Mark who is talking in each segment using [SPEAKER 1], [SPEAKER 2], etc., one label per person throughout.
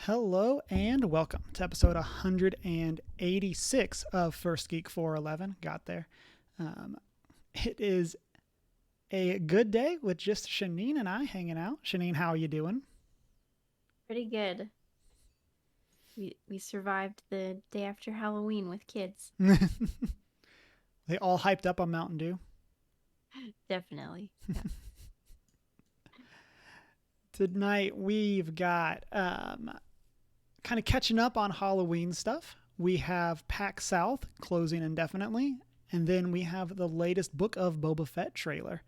[SPEAKER 1] Hello and welcome to episode 186 of First Geek 411. Got there. It is a good day with just Shanine and I hanging out. Shanine, how are you doing?
[SPEAKER 2] Pretty good. We survived the day after Halloween with kids.
[SPEAKER 1] They all hyped up on Mountain Dew.
[SPEAKER 2] Definitely. Yeah.
[SPEAKER 1] Tonight we've got kind of catching up on Halloween stuff. We have PAX South closing indefinitely, and then we have the latest Book of Boba Fett trailer.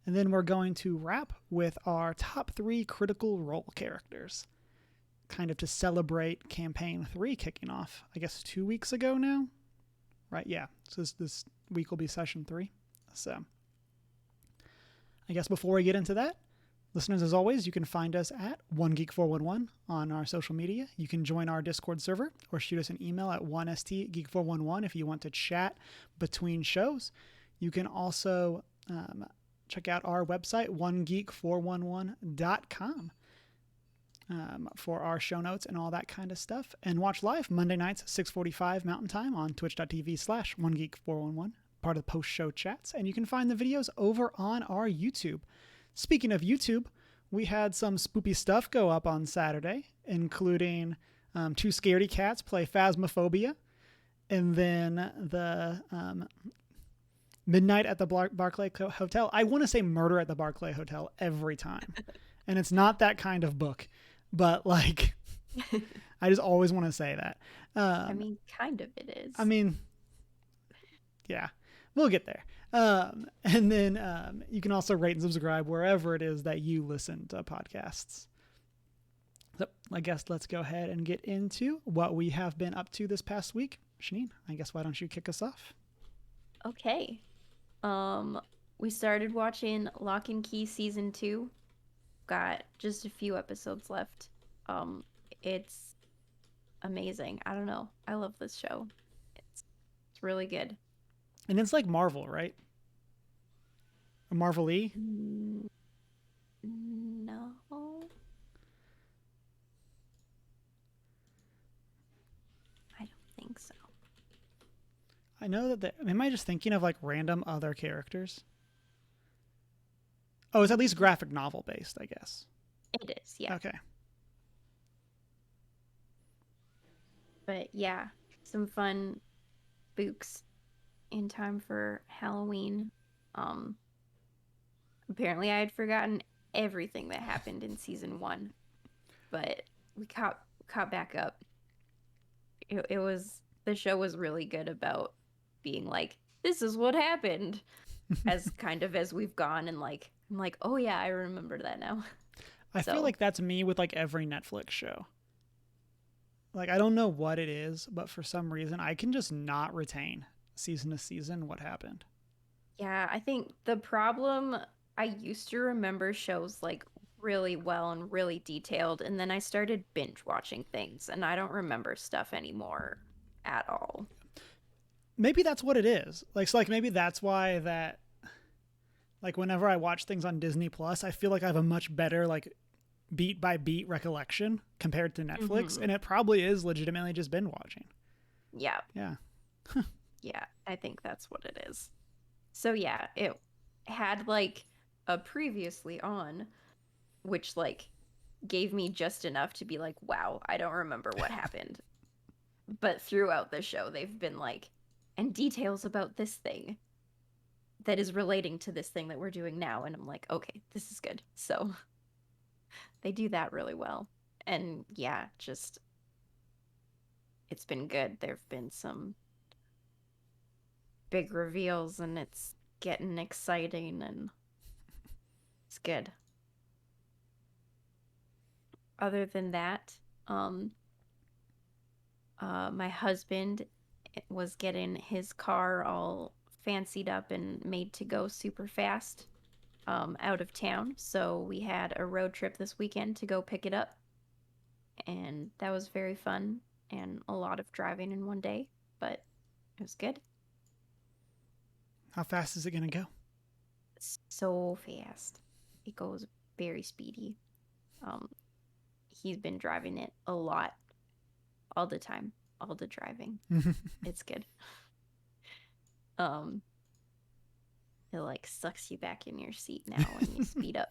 [SPEAKER 1] And then we're going to wrap with our top 3 Critical Role characters, kind of to celebrate Campaign 3 kicking off, I guess 2 weeks ago now? Right, yeah. So this week will be Session 3. So I guess before we get into that, listeners, as always, you can find us at OneGeek411 on our social media. You can join our Discord server or shoot us an email at 1stgeek411 if you want to chat between shows. You can also check out our website, onegeek411.com, for our show notes and all that kind of stuff. And watch live Monday nights, 6:45 Mountain Time on twitch.tv/onegeek411, part of the post-show chats. And you can find the videos over on our YouTube. Speaking of YouTube, we had some spoopy stuff go up on Saturday, including 2 scaredy cats play Phasmophobia, and then the Midnight at the Barclay Hotel. I want to say Murder at the Barclay Hotel every time. And it's not that kind of book, but like, I just always want to say that.
[SPEAKER 2] Kind of it is.
[SPEAKER 1] I mean, yeah, we'll get there. And then you can also rate and subscribe wherever it is that you listen to podcasts. So I guess let's go ahead and get into what we have been up to this past week. Shanine, I guess why don't you kick us off?
[SPEAKER 2] Okay. We started watching Lock and Key season 2. Got just a few episodes left. It's amazing. I don't know. I love this show. It's really good.
[SPEAKER 1] And it's like Marvel, right? Or Marvel-y?
[SPEAKER 2] No. I don't think so.
[SPEAKER 1] I know that. Am I just thinking of like random other characters? Oh, it's at least graphic novel based, I guess.
[SPEAKER 2] It is, yeah.
[SPEAKER 1] Okay.
[SPEAKER 2] But yeah, some fun spooks in time for Halloween. Um, Apparently I had forgotten everything that happened in season 1, but we caught back up. It was the show was really good about being like, this is what happened, as kind of as we've gone, and like I'm like, oh yeah, I remember that now.
[SPEAKER 1] I feel
[SPEAKER 2] So
[SPEAKER 1] like that's me with like every Netflix show. Like I don't know what it is, but for some reason I can just not retain season to season what happened.
[SPEAKER 2] yeah, I think the problem, I used to remember shows like really well and really detailed, and then I started binge watching things, and I don't remember stuff anymore at all.
[SPEAKER 1] Maybe that's what it is. Like so like maybe that's why that like whenever I watch things on Disney Plus, I feel like I have a much better like beat by beat recollection compared to Netflix,
[SPEAKER 2] Mm-hmm.
[SPEAKER 1] and it probably is legitimately just binge watching.
[SPEAKER 2] Yeah,
[SPEAKER 1] Yeah.
[SPEAKER 2] yeah, I think that's what it is. So yeah, it had like a previously on, which like gave me just enough to be like, wow, I don't remember what happened. But throughout the show, they've been like, and details about this thing that is relating to this thing that we're doing now. And I'm like, okay, this is good. So they do that really well. And yeah, just it's been good. There've been some big reveals, and it's getting exciting, and it's good. Other than that, um my husband was getting his car all fancied up and made to go super fast, out of town. So we had a road trip this weekend to go pick it up, and that was very fun and a lot of driving in one day, but it was good.
[SPEAKER 1] How fast is it gonna go?
[SPEAKER 2] So fast. It goes very speedy. Um, he's been driving it a lot, all the time, all the driving. It's good. Um, it like sucks you back in your seat now when you speed up.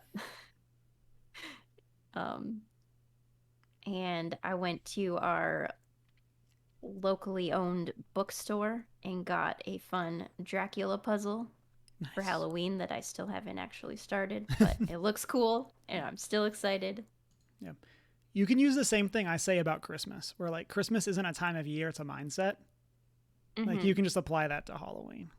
[SPEAKER 2] Um, and I went to our locally owned bookstore and got a fun Dracula puzzle for
[SPEAKER 1] Nice.
[SPEAKER 2] Halloween that I still haven't actually started, but it looks cool and I'm still excited.
[SPEAKER 1] Yeah. You can use the same thing I say about Christmas, where like Christmas isn't a time of year, it's a mindset. Like you
[SPEAKER 2] Mm-hmm.
[SPEAKER 1] can just apply that to Halloween.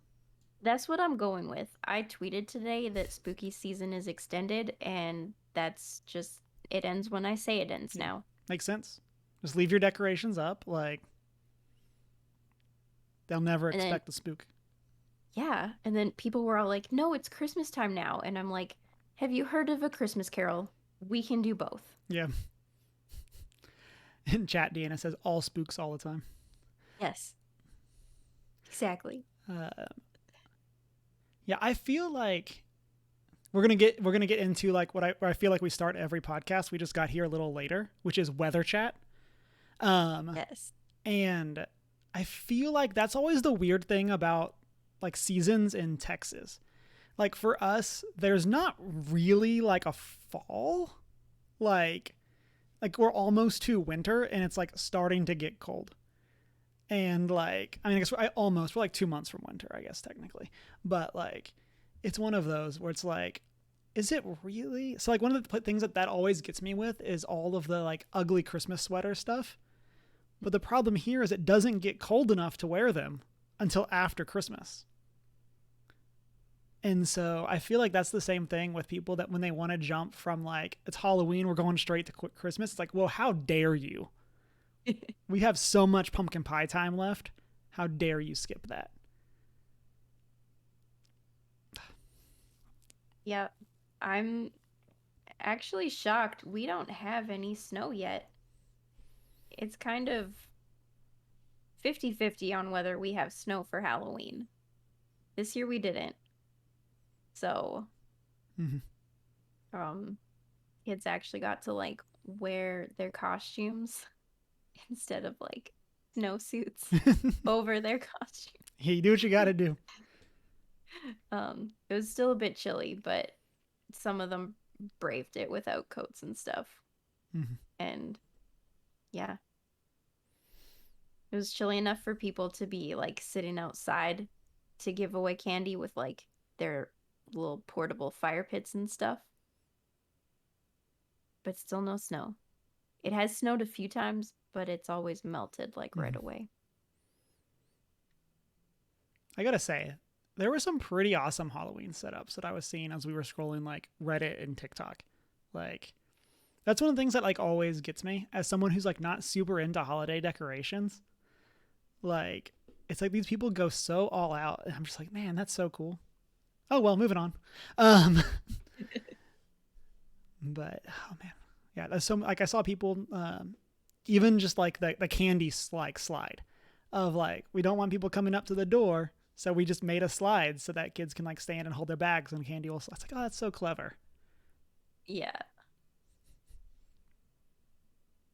[SPEAKER 2] That's what I'm going with. I tweeted today that spooky season is extended, and that's just it ends when I say it ends
[SPEAKER 1] Yeah.
[SPEAKER 2] now.
[SPEAKER 1] Makes sense. Just leave your decorations up. Like they'll never
[SPEAKER 2] And then
[SPEAKER 1] expect the spook.
[SPEAKER 2] yeah, and then people were all like, "No, it's Christmas time now." And I'm like, "Have you heard of A Christmas Carol? We can do both."
[SPEAKER 1] Yeah. In chat, Deanna says all spooks all the time.
[SPEAKER 2] Yes. Exactly.
[SPEAKER 1] Uh, yeah, I feel like we're gonna get into like what I feel like we start every podcast. We just got here a little later, which is weather chat. Um,
[SPEAKER 2] Yes.
[SPEAKER 1] and I feel like that's always the weird thing about like seasons in Texas. Like for us, there's not really like a fall. Like we're almost to winter and it's like starting to get cold. And like I mean I guess we're like 2 months from winter, I guess technically. But like it's one of those where it's like is it really so like one of the things that always gets me with is all of the like ugly Christmas sweater stuff, but the problem here is it doesn't get cold enough to wear them until after Christmas. And so I feel like that's the same thing with people that when they want to jump from like it's Halloween, we're going straight to Christmas. It's like, well, how dare you? We have so much pumpkin pie time left. How dare you skip that?
[SPEAKER 2] Yeah. I'm actually shocked we don't have any snow yet. It's kind of 50-50 on whether we have snow for Halloween. This year we didn't. So,
[SPEAKER 1] Mm-hmm.
[SPEAKER 2] um, kids actually got to like wear their costumes instead of like snowsuits over their costume.
[SPEAKER 1] You do what you got to do.
[SPEAKER 2] It was still a bit chilly, but some of them braved it without coats and stuff.
[SPEAKER 1] Mm-hmm.
[SPEAKER 2] And yeah, it was chilly enough for people to be like sitting outside to give away candy with like their little portable fire pits and stuff, but still no snow. It has snowed a few times, but it's always melted like right
[SPEAKER 1] Mm-hmm.
[SPEAKER 2] away.
[SPEAKER 1] I gotta say, there were some pretty awesome Halloween setups that I was seeing as we were scrolling like Reddit and TikTok. Like that's one of the things that like always gets me as someone who's like not super into holiday decorations. Like it's like these people go so all out, and I'm just like, man, that's so cool. Oh well, moving on. Um, but oh man, yeah, that's so like I saw people even just like the candy like slide of like we don't want people coming up to the door, so we just made a slide so that kids can like stand and hold their bags and candy will. It's like oh, that's so clever.
[SPEAKER 2] Yeah.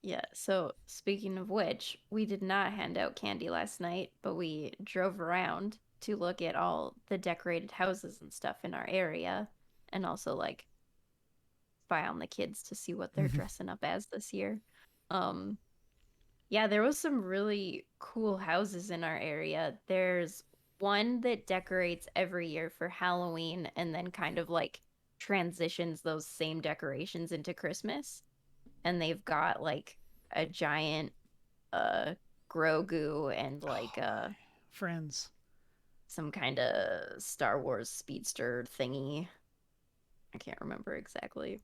[SPEAKER 2] Yeah. So, speaking of which, we did not hand out candy last night, but we drove around to look at all the decorated houses and stuff in our area and also like spy on the kids to see what they're
[SPEAKER 1] Mm-hmm.
[SPEAKER 2] dressing up as this year. Um, yeah, there was some really cool houses in our area. There's one that decorates every year for Halloween and then kind of like transitions those same decorations into Christmas. And they've got like a giant uh Grogu and like
[SPEAKER 1] Oh, friends.
[SPEAKER 2] some kind of Star Wars speedster thingy. I can't remember exactly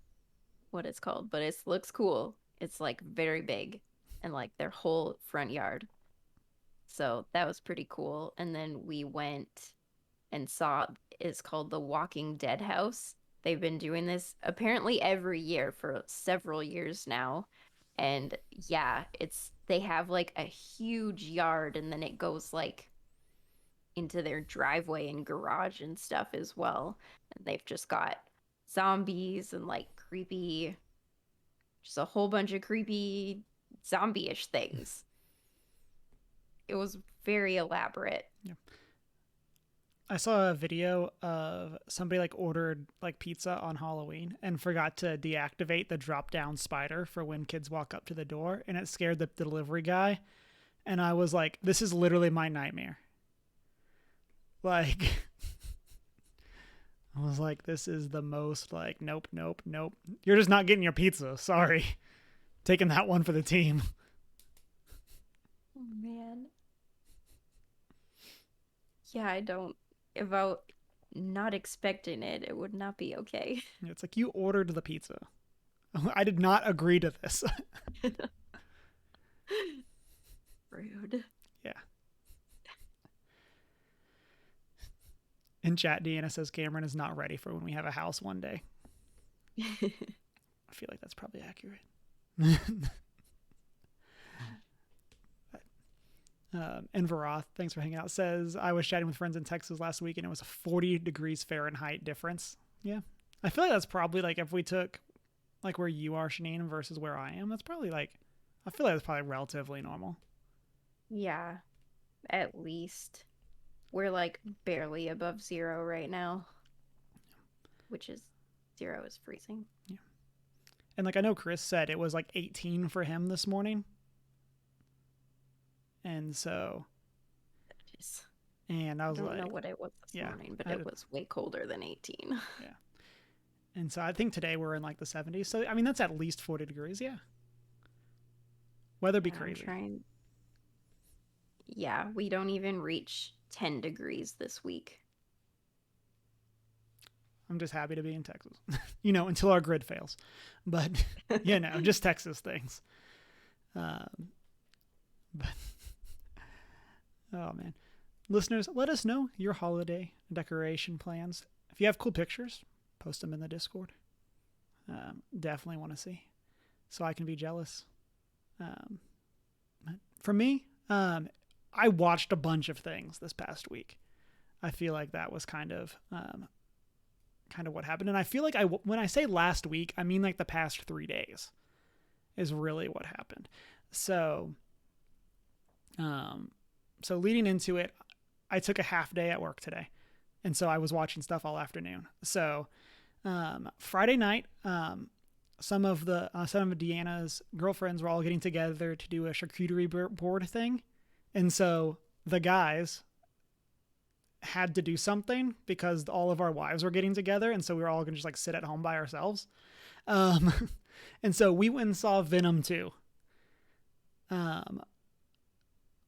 [SPEAKER 2] what it's called, but it looks cool. It's like very big and like their whole front yard. So that was pretty cool. And then we went and saw it's called the Walking Dead house. They've been doing this apparently every year for several years now. And yeah, it's they have like a huge yard and then it goes like into their driveway and garage and stuff as well. And they've just got zombies and like creepy just a whole bunch of creepy zombie-ish things. It was very elaborate.
[SPEAKER 1] Yeah. I saw a video of somebody like ordered like pizza on Halloween and forgot to deactivate the drop down spider for when kids walk up to the door, and it scared the delivery guy. And I was like, this is literally my nightmare. Like, I was like, this is the most like, nope. You're just not getting your pizza. Sorry. Taking that one for the team.
[SPEAKER 2] Oh, man. Yeah, I don't. About not expecting it, it would not be okay.
[SPEAKER 1] It's like, you ordered the pizza. I did not agree to this.
[SPEAKER 2] Rude.
[SPEAKER 1] Yeah. In chat, Deanna says Cameron is not ready for when we have a house one day. I feel like that's probably accurate. And Varoth, thanks for hanging out, says, I was chatting with friends in Texas last week and it was a 40 degrees Fahrenheit difference. Yeah. I feel like that's probably like if we took like where you are, Shanine, versus where I am, that's probably like, I feel like that's probably relatively normal.
[SPEAKER 2] Yeah, at least. We're like barely above 0 right now, which is 0 is freezing.
[SPEAKER 1] Yeah. And like I know Chris said it was like 18 for him this morning. And so, and I was like,
[SPEAKER 2] I don't know what it was this morning, but it was way colder than 18.
[SPEAKER 1] Yeah. And so I think today we're in like the 70s. So, I mean, that's at least 40 degrees. Yeah. Weather be crazy.
[SPEAKER 2] Yeah. We don't even reach 10 degrees this week.
[SPEAKER 1] I'm just happy to be in Texas, until our grid fails, but just Texas things. But oh man, listeners, let us know your holiday decoration plans. If you have cool pictures, post them in the Discord. Definitely want to see, so I can be jealous. For me, I watched a bunch of things this past week. I feel like that was kind of what happened, and I feel like when I say last week, I mean like the past 3 days is really what happened. So, so leading into it, I took a half day at work today. And so I was watching stuff all afternoon. So, Friday night, some of Deanna's girlfriends were all getting together to do a charcuterie board thing. And so the guys had to do something because all of our wives were getting together. And so we were all going to just like sit at home by ourselves. And so we went and saw Venom 2.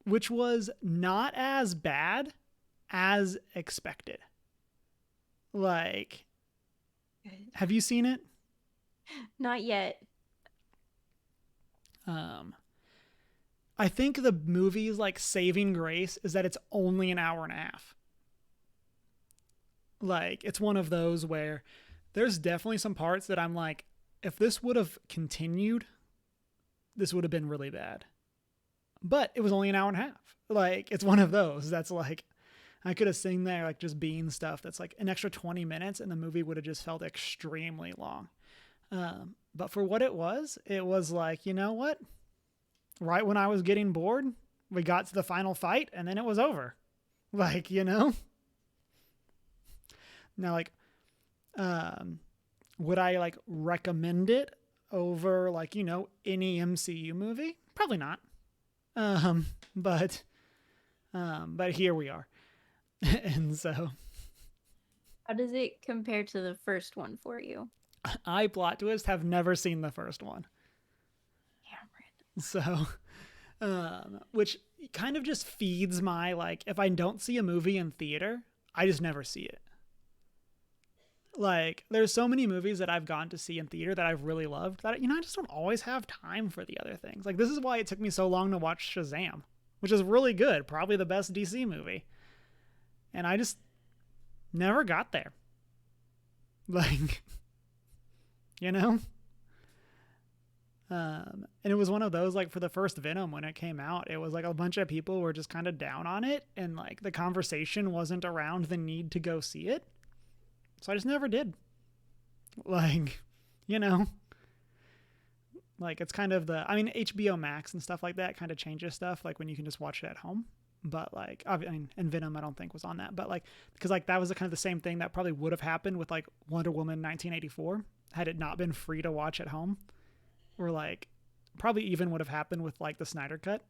[SPEAKER 1] Which was not as bad as expected. Like, have you seen it?
[SPEAKER 2] Not yet.
[SPEAKER 1] I think the movie's like saving grace is that it's only an hour and a half. Like, it's one of those where there's definitely some parts that I'm like, if this would have continued, this would have been really bad. But it was only an hour and a half. Like, it's one of those that's like, I could have seen there like just being stuff that's like an extra 20 minutes and the movie would have just felt extremely long. But for what it was like, you know what? Right when I was getting bored, we got to the final fight and then it was over. Like, Now, like, would I like recommend it over like, any MCU movie? Probably not. But here we are. And so,
[SPEAKER 2] how does it compare to the first one for you?
[SPEAKER 1] I, plot twist, have never seen the first one. So, which kind of just feeds my, like, if I don't see a movie in theater, I just never see it. Like, there's so many movies that I've gone to see in theater that I've really loved that, I just don't always have time for the other things. Like, this is why it took me so long to watch Shazam, which is really good. Probably the best DC movie. And I just never got there. Like, And it was one of those, like, for the first Venom, when it came out, it was like a bunch of people were just kind of down on it. And like the conversation wasn't around the need to go see it. So I just never did. Like, Like it's kind of I mean, HBO Max and stuff like that kind of changes stuff. Like when you can just watch it at home. But like, I mean, and Venom, I don't think was on that. But like, because like that was kind of the same thing that probably would have happened with like Wonder Woman 1984 had it not been free to watch at home. Or like, probably even would have happened with like the Snyder Cut.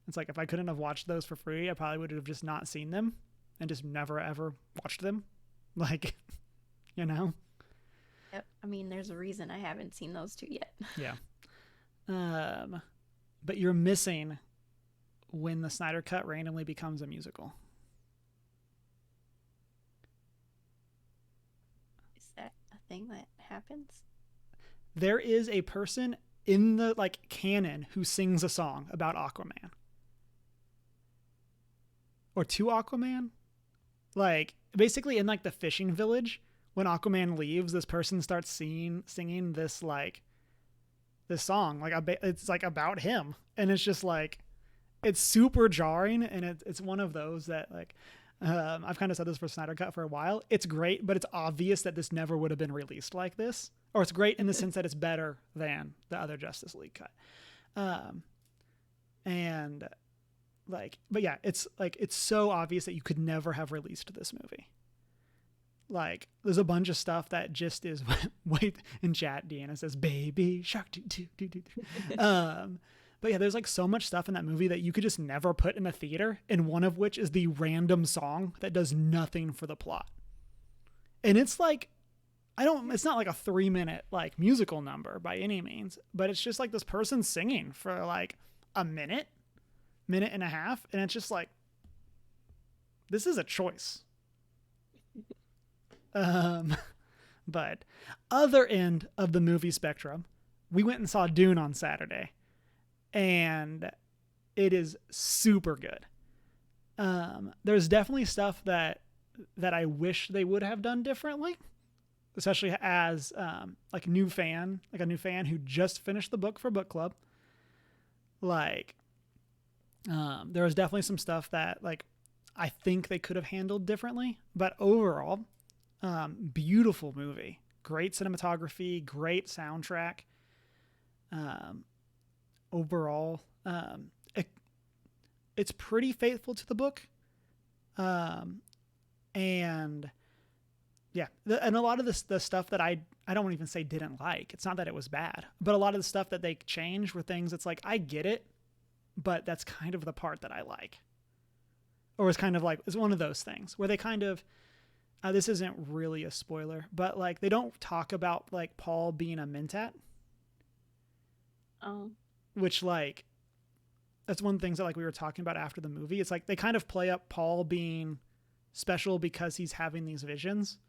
[SPEAKER 1] It's like if I couldn't have watched those for free, I probably would have just not seen them and just never ever watched them. Like, you know.
[SPEAKER 2] Yep. I mean, there's a reason I haven't seen those two yet.
[SPEAKER 1] Yeah. But you're missing when the Snyder Cut randomly becomes a musical.
[SPEAKER 2] Is that a thing that happens?
[SPEAKER 1] There is a person in the like canon who sings a song about Aquaman. Or to Aquaman. Like basically in like the fishing village, when Aquaman leaves, this person starts singing this like this song. Like it's like about him. And it's just like it's super jarring, and it's one of those that like I've kind of said this for Snyder Cut for a while. It's great, but it's obvious that this never would have been released like this. Or it's great in the sense that it's better than the other Justice League cut. And like, but yeah, it's like it's so obvious that you could never have released this movie. Like, there's a bunch of stuff that just is wait in chat. Deanna says, "Baby shark." But yeah, there's like so much stuff in that movie that you could just never put in a theater, and one of which is the random song that does nothing for the plot. And it's like, it's not like a 3-minute like musical number by any means, but it's just like this person singing for like a minute and a half. And it's just like, this is a choice. But other end of the movie spectrum, we went and saw Dune on Saturday. And it is super good. There's definitely stuff that I wish they would have done differently, especially as like a new fan who just finished the book for book club. Like, there was definitely some stuff that like I think they could have handled differently, but overall, beautiful movie, great cinematography, great soundtrack. Overall, it's pretty faithful to the book. And yeah, and a lot of the stuff that I don't even say didn't like, it's not that it was bad, but a lot of the stuff that they changed were things it's like, I get it, but that's kind of the part that I like. Or it's kind of like, it's one of those things where they kind of, this isn't really a spoiler, but like they don't talk about like Paul being a Mentat.
[SPEAKER 2] Oh.
[SPEAKER 1] Which like, that's one of the things that like we were talking about after the movie. It's like they kind of play up Paul being special because he's having these visions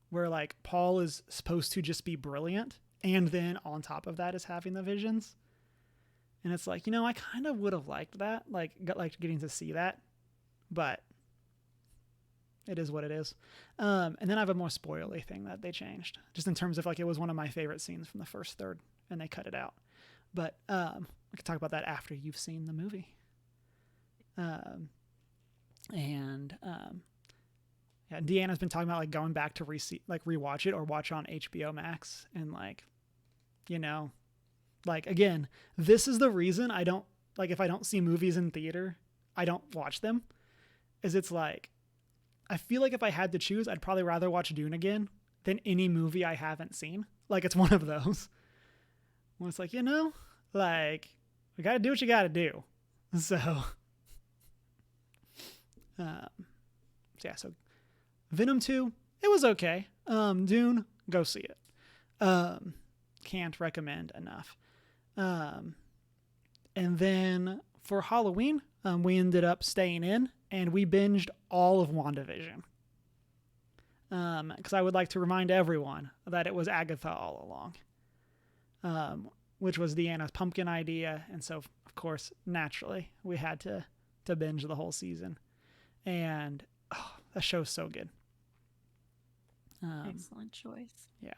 [SPEAKER 1] where like Paul is supposed to just be brilliant. And then on top of that is having the visions. And it's like, I kind of would have liked that, like getting to see that, but it is what it is. And then I have a more spoilery thing that they changed just in terms of like, it was one of my favorite scenes from the first third and they cut it out. But we can talk about that after you've seen the movie. Yeah, Deanna's been talking about like going back to rewatch it or watch on HBO Max, and like, like again, this is the reason I don't like, if I don't see movies in theater, I don't watch them. Is it's like, I feel like if I had to choose, I'd probably rather watch Dune again than any movie I haven't seen. Like it's one of those. Well, it's like, like, we got to do what you got to do. So, so Venom 2, it was okay. Dune, go see it. Can't recommend enough. And then for Halloween, we ended up staying in and we binged all of WandaVision. Because I would like to remind everyone that it was Agatha all along. Which was Deanna's pumpkin idea. And so, of course, naturally, we had to binge the whole season. And that show's so good.
[SPEAKER 2] Excellent choice.
[SPEAKER 1] Yeah.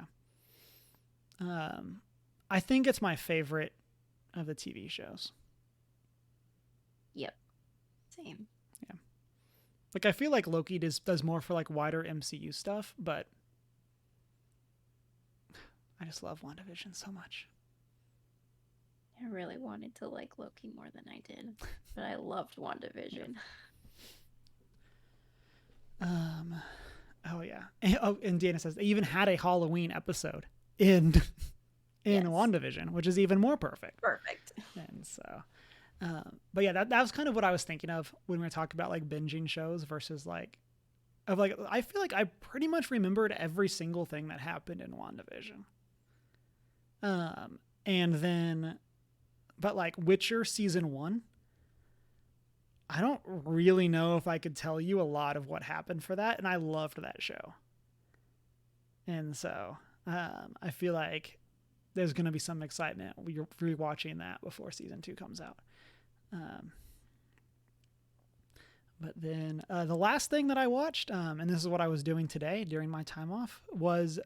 [SPEAKER 1] I think it's my favorite of the TV shows.
[SPEAKER 2] Yep. Same.
[SPEAKER 1] Yeah. Like, I feel like Loki does more for, like, wider MCU stuff, but I just love WandaVision so much.
[SPEAKER 2] I really wanted to like Loki more than I did, but I loved WandaVision.
[SPEAKER 1] Oh yeah. And Dana says they even had a Halloween episode in
[SPEAKER 2] Yes.
[SPEAKER 1] WandaVision, which is even more perfect.
[SPEAKER 2] Perfect.
[SPEAKER 1] And so, but yeah, that was kind of what I was thinking of when we were talking about like binging shows versus like, I feel like I pretty much remembered every single thing that happened in WandaVision. And then, but like Witcher season 1, I don't really know if I could tell you a lot of what happened for that, and I loved that show. And so, I feel like there's going to be some excitement rewatching that before season 2 comes out. But then the last thing that I watched, and this is what I was doing today during my time off, was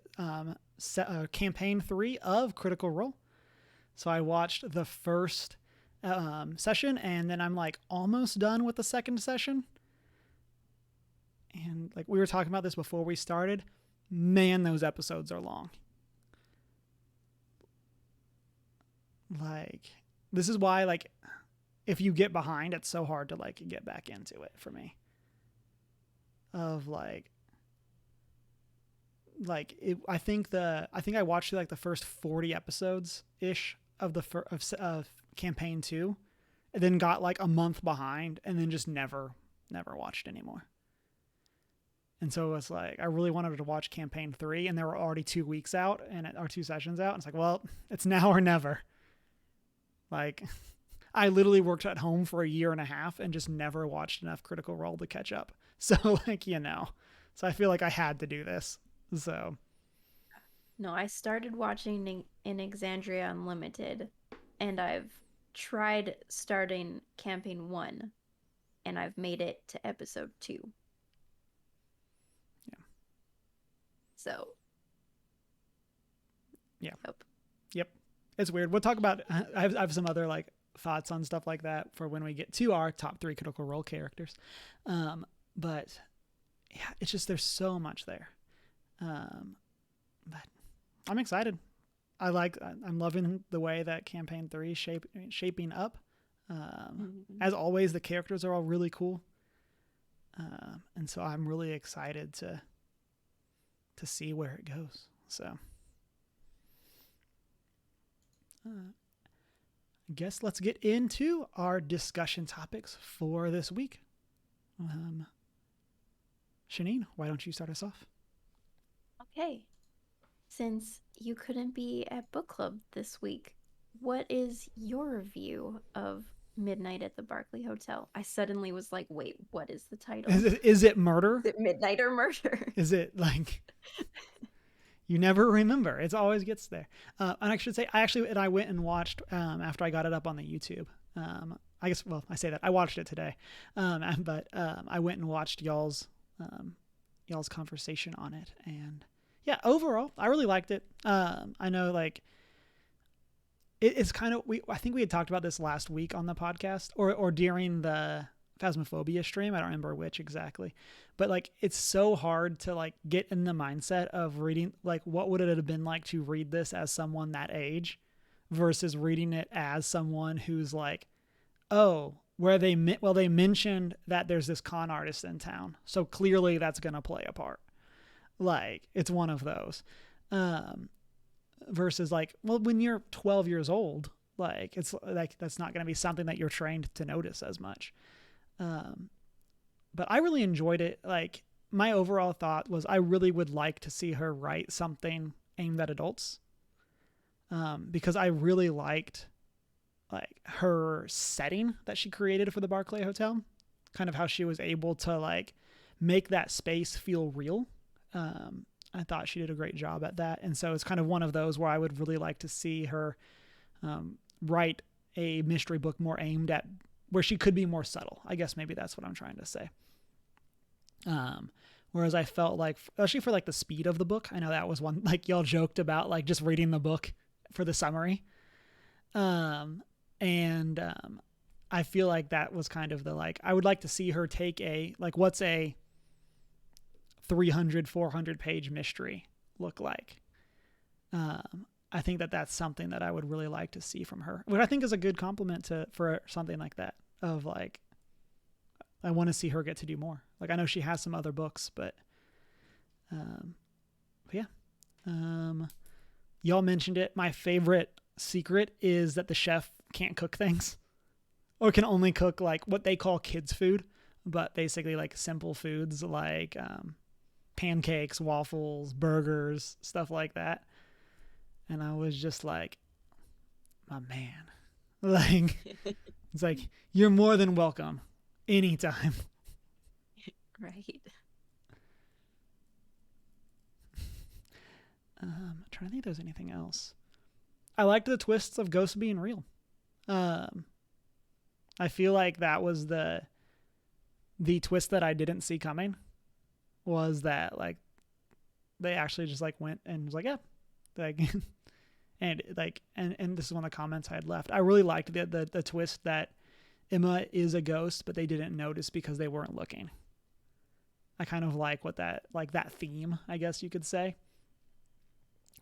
[SPEAKER 1] campaign 3 of Critical Role. So I watched the first session, and then I'm like almost done with the second session. And like we were talking about this before we started, man, those episodes are long. Like, this is why, like, if you get behind, it's so hard to like get back into it for me. Of I think I watched like the first 40 episodes ish of of campaign 2, and then got like a month behind, and then just never watched anymore. And so it's like I really wanted to watch campaign 3, and there were already 2 weeks out or 2 sessions out. And it's like, well, it's now or never. Like, I literally worked at home for a year and a half and just never watched enough Critical Role to catch up. So like, so I feel like I had to do this. So
[SPEAKER 2] No, I started watching in Exandria Unlimited, and I've tried starting campaign 1, and I've made it to episode 2.
[SPEAKER 1] Yeah.
[SPEAKER 2] So.
[SPEAKER 1] Yeah. Yep. It's weird. We'll talk about. I have some other like thoughts on stuff like that for when we get to our top 3 Critical Role characters. But yeah, it's just there's so much there. But I'm excited. I'm loving the way that campaign 3 is shaping up. As always, the characters are all really cool. And so I'm really excited to see where it goes. So I guess let's get into our discussion topics for this week. Shanine, why don't you start us off?
[SPEAKER 2] Okay. Since you couldn't be at book club this week, what is your review of Midnight at the Barclay Hotel? I suddenly was like, wait, what is the title?
[SPEAKER 1] Is it murder?
[SPEAKER 2] Is it Midnight or Murder?
[SPEAKER 1] Is it like... You never remember. It always gets there. And I should say, I went and watched after I got it up on the YouTube. I guess, well, I say that. I watched it today. But I went and watched y'all's conversation on it. And yeah, overall, I really liked it. I know, like, it's kind of, I think we had talked about this last week on the podcast or during the Phasmophobia stream. I don't remember which exactly, but like, it's so hard to like get in the mindset of reading, like, what would it have been like to read this as someone that age versus reading it as someone who's like, oh, they mentioned that there's this con artist in town, so clearly that's going to play a part. Like, it's one of those, versus like, well, when you're 12 years old, like, it's like, that's not going to be something that you're trained to notice as much. But I really enjoyed it. Like, my overall thought was I really would like to see her write something aimed at adults. Because I really liked like her setting that she created for the Barclay Hotel, kind of how she was able to like make that space feel real. I thought she did a great job at that. And so it's kind of one of those where I would really like to see her, write a mystery book more aimed at where she could be more subtle. I guess maybe that's what I'm trying to say. Whereas I felt like, especially for like the speed of the book, I know that was one, like y'all joked about like just reading the book for the summary. I feel like that was kind of the, like, I would like to see her take what's a 300, 400 page mystery look like? I think that that's something that I would really like to see from her, which I think is a good compliment for something like that, of like, I want to see her get to do more. Like, I know she has some other books, but yeah. Y'all mentioned it. My favorite secret is that the chef can't cook things, or can only cook like what they call kids food, but basically like simple foods like pancakes, waffles, burgers, stuff like that. And I was just like, my man, like, it's like, you're more than welcome anytime.
[SPEAKER 2] Right.
[SPEAKER 1] I'm trying to think if there's anything else. I liked the twists of ghosts being real. I feel like that was the twist that I didn't see coming, was that like they actually just like went and was like, yeah, like, and like, and this is one of the comments I had left. I really liked the twist that Emma is a ghost, but they didn't notice because they weren't looking. I kind of like that theme, I guess you could say,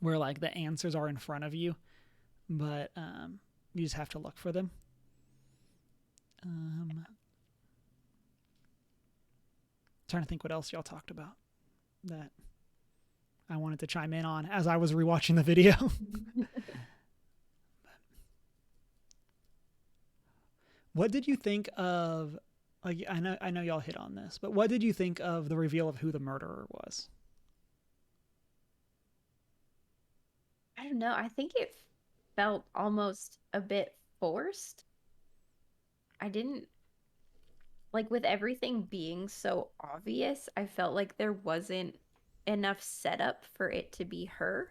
[SPEAKER 1] where like the answers are in front of you, but you just have to look for them. Trying to think what else y'all talked about that I wanted to chime in on as I was rewatching the video. What did you think of, like, I know y'all hit on this, but what did you think of the reveal of who the murderer was?
[SPEAKER 2] I don't know. I think it felt almost a bit forced. I didn't like, with everything being so obvious, I felt like there wasn't enough setup for it to be her.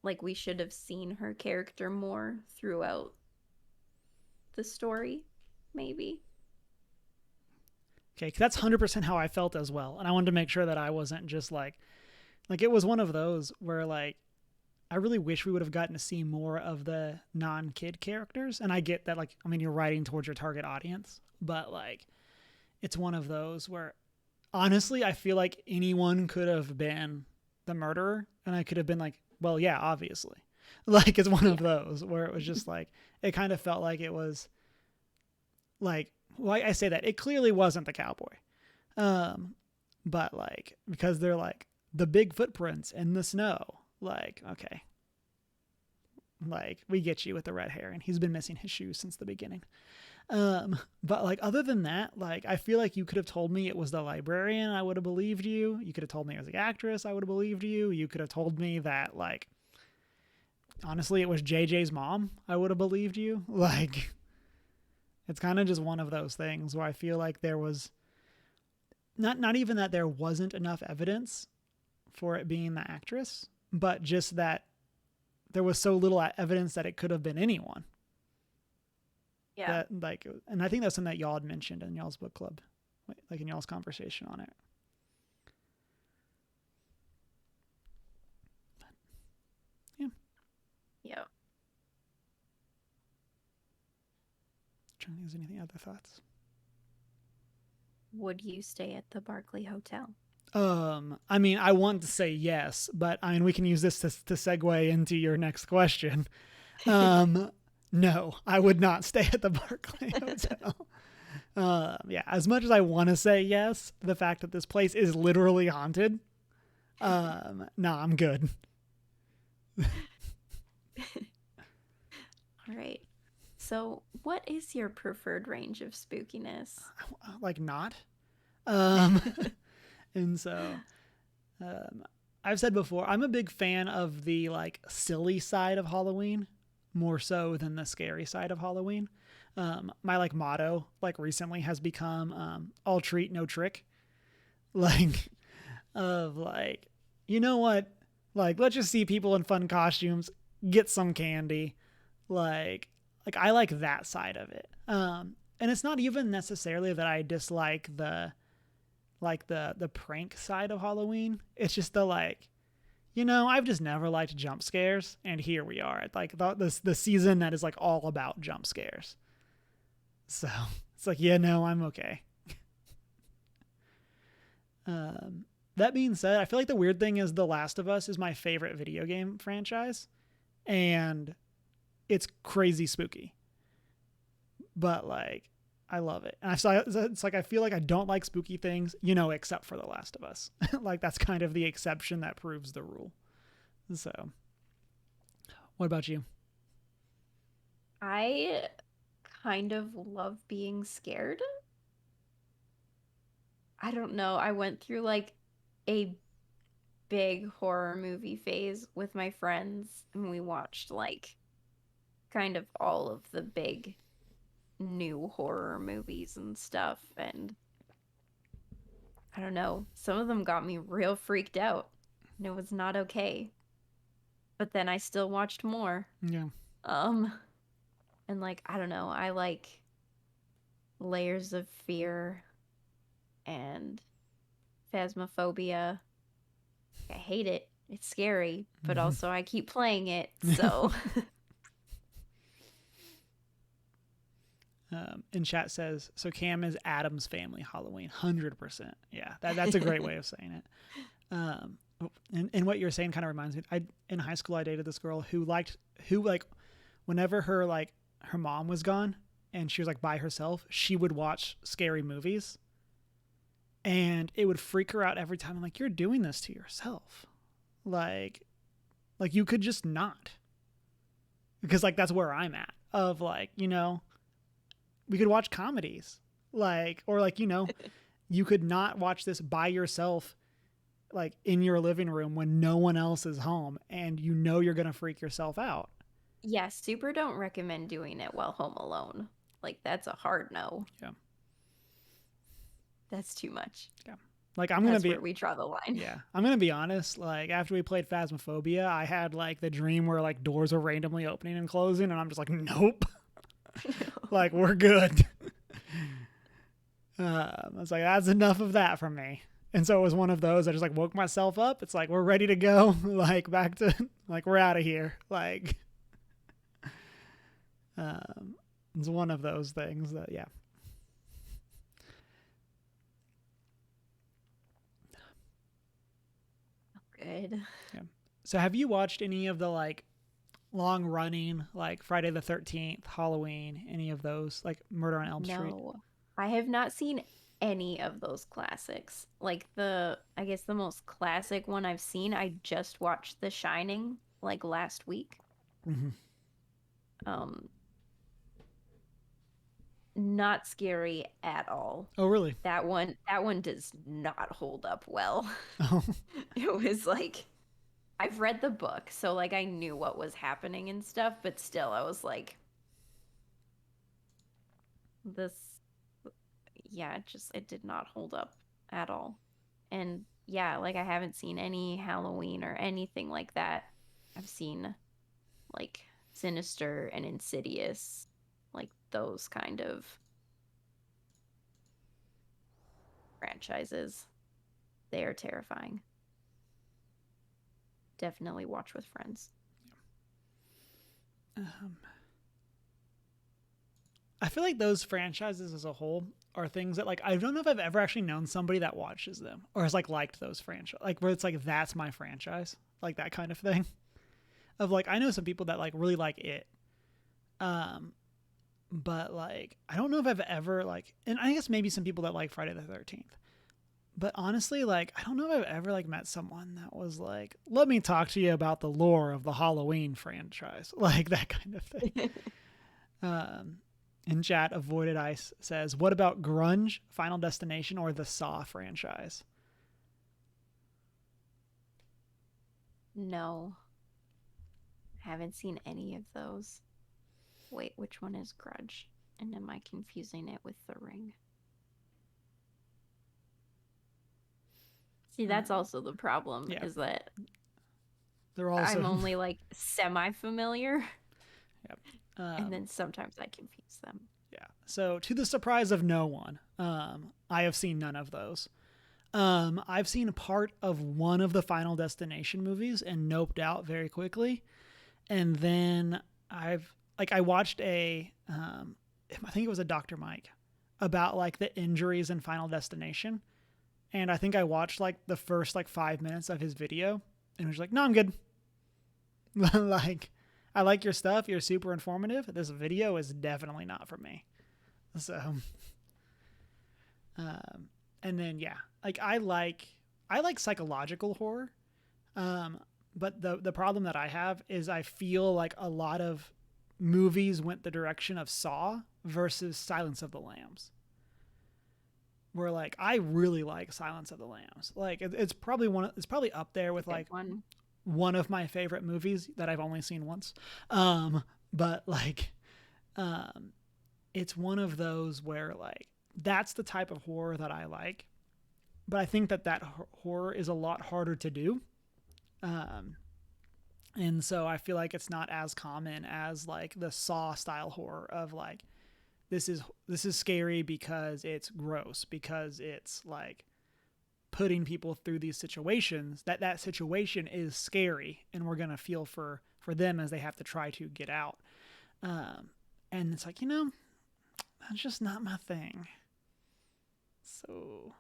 [SPEAKER 2] Like, we should have seen her character more throughout the story, maybe.
[SPEAKER 1] Okay, 'cause that's 100% how I felt as well. And I wanted to make sure that I wasn't just like it was one of those where like, I really wish we would have gotten to see more of the non-kid characters. And I get that, like, I mean, you're writing towards your target audience, but like, it's one of those where honestly, I feel like anyone could have been the murderer, and I could have been like, well, yeah, obviously. Like, it's one of those where it was just like, it kind of felt like it was like, why I say that, it clearly wasn't the cowboy. But like, because they're like the big footprints in the snow, like, okay, like, we get you with the red hair, and he's been missing his shoes since the beginning. But like, other than that, like, I feel like you could have told me it was the librarian, I would have believed you. You could have told me it was the actress, I would have believed you. You could have told me that, like, honestly, it was JJ's mom, I would have believed you. Like, it's kind of just one of those things where I feel like there was not even that there wasn't enough evidence for it being the actress, but just that there was so little evidence that it could have been anyone.
[SPEAKER 2] Yeah.
[SPEAKER 1] That, like, and I think that's something that y'all had mentioned in y'all's book club, like in y'all's conversation on it. But, yeah.
[SPEAKER 2] Yeah.
[SPEAKER 1] Trying to think, is there any other thoughts?
[SPEAKER 2] Would you stay at the Barclay Hotel?
[SPEAKER 1] I mean, I want to say yes, but I mean, we can use this to segue into your next question. No, I would not stay at the Barclay Hotel. Yeah, as much as I want to say yes, the fact that this place is literally haunted, no, I'm good.
[SPEAKER 2] All right. So, what is your preferred range of spookiness?
[SPEAKER 1] Like, not. And so, I've said before, I'm a big fan of the like silly side of Halloween, more so than the scary side of Halloween. My like motto, like, recently has become all treat, no trick. Like, of like, you know what? Like, let's just see people in fun costumes, get some candy. Like I like that side of it. And it's not even necessarily that I dislike the prank side of Halloween. It's just the like, you know, I've just never liked jump scares, and here we are at like the season that is like all about jump scares. So it's like, yeah, no, I'm okay. The That being said, I feel like the weird thing is The Last of Us is my favorite video game franchise, and it's crazy spooky. But like, I love it. And it's like I feel like I don't like spooky things, except for The Last of Us. Like that's kind of the exception that proves the rule. So, what about you?
[SPEAKER 2] I kind of love being scared. I don't know. I went through like a big horror movie phase with my friends, and we watched like kind of all of the big new horror movies and stuff. And I don't know, some of them got me real freaked out, and it was not okay. But then I still watched more.
[SPEAKER 1] Yeah.
[SPEAKER 2] Um, and like, I don't know, I like layers of fear and phasmophobia. I hate it. It's scary, but also I keep playing it. So
[SPEAKER 1] In chat says, so Cam is Adam's Family Halloween. 100%. Yeah, that's a great way of saying it. And what you're saying kind of reminds me. In high school, I dated this girl who whenever her mom was gone and she was like by herself, she would watch scary movies, and it would freak her out every time. I'm like, you're doing this to yourself, like you could just not, because like that's where I'm at. Of like, we could watch comedies, you could not watch this by yourself, like in your living room when no one else is home, and you're gonna freak yourself out.
[SPEAKER 2] yeah, super don't recommend doing it while home alone. Like that's a hard no.
[SPEAKER 1] Yeah.
[SPEAKER 2] That's too much.
[SPEAKER 1] Yeah. Like
[SPEAKER 2] That's where we draw the line.
[SPEAKER 1] Yeah. I'm going to be honest. Like after we played Phasmophobia, I had like the dream where like doors are randomly opening and closing, and I'm just like, nope. Like we're good. I was like, that's enough of that from me. And so it was one of those. I just like woke myself up. It's like, we're ready to go. Like back to like, we're out of here. Like, it's one of those things that, yeah.
[SPEAKER 2] Good.
[SPEAKER 1] Yeah. So have you watched any of the like long running, like Friday the 13th, Halloween, any of those, like Murder on Elm Street?
[SPEAKER 2] No, I have not seen any of those classics. Like I guess the most classic one I've seen, I just watched The Shining like last week.
[SPEAKER 1] Mm-hmm.
[SPEAKER 2] Not scary at all.
[SPEAKER 1] Oh, really?
[SPEAKER 2] That one does not hold up well.
[SPEAKER 1] Oh.
[SPEAKER 2] It was like, I've read the book, so like I knew what was happening and stuff, but still I was like, it did not hold up at all. And yeah, like I haven't seen any Halloween or anything like that. I've seen like Sinister and Insidious, like those kind of franchises. They are terrifying. Definitely watch with friends.
[SPEAKER 1] I feel like those franchises as a whole are things that like I don't know if I've ever actually known somebody that watches them or has like liked those franchise, like where it's like that's my franchise, like that kind of thing. Of like I know some people that like really like it, but like I don't know if I've ever like, and I guess maybe some people that like Friday the 13th. But honestly, like, I don't know if I've ever like met someone that was like, let me talk to you about the lore of the Halloween franchise. Like that kind of thing. In chat, Avoided Ice says, what about Grunge, Final Destination, or the Saw franchise?
[SPEAKER 2] No. Haven't seen any of those. Wait, which one is Grudge? And am I confusing it with The Ring? See, that's also the problem, is that
[SPEAKER 1] they're also...
[SPEAKER 2] I'm only like semi-familiar.
[SPEAKER 1] Yep.
[SPEAKER 2] And then sometimes I confuse them.
[SPEAKER 1] Yeah. So to the surprise of no one, I have seen none of those. I've seen a part of one of the Final Destination movies and noped out very quickly. And then I watched I think it was a Dr. Mike about like the injuries in Final Destination. And I think I watched like the first like 5 minutes of his video and was like, no, I'm good. Like, I like your stuff. You're super informative. This video is definitely not for me. So, and then, yeah, like I like psychological horror. But the problem that I have is I feel like a lot of movies went the direction of Saw versus Silence of the Lambs. Where like I really like Silence of the Lambs. Like it's probably up there with like one of my favorite movies that I've only seen once. But like it's one of those where like that's the type of horror that I like. But I think that horror is a lot harder to do. And so I feel like it's not as common as like the Saw style horror of like, this is scary because it's gross, because it's like putting people through these situations, that situation is scary and we're going to feel for them as they have to try to get out. And it's like, that's just not my thing. So.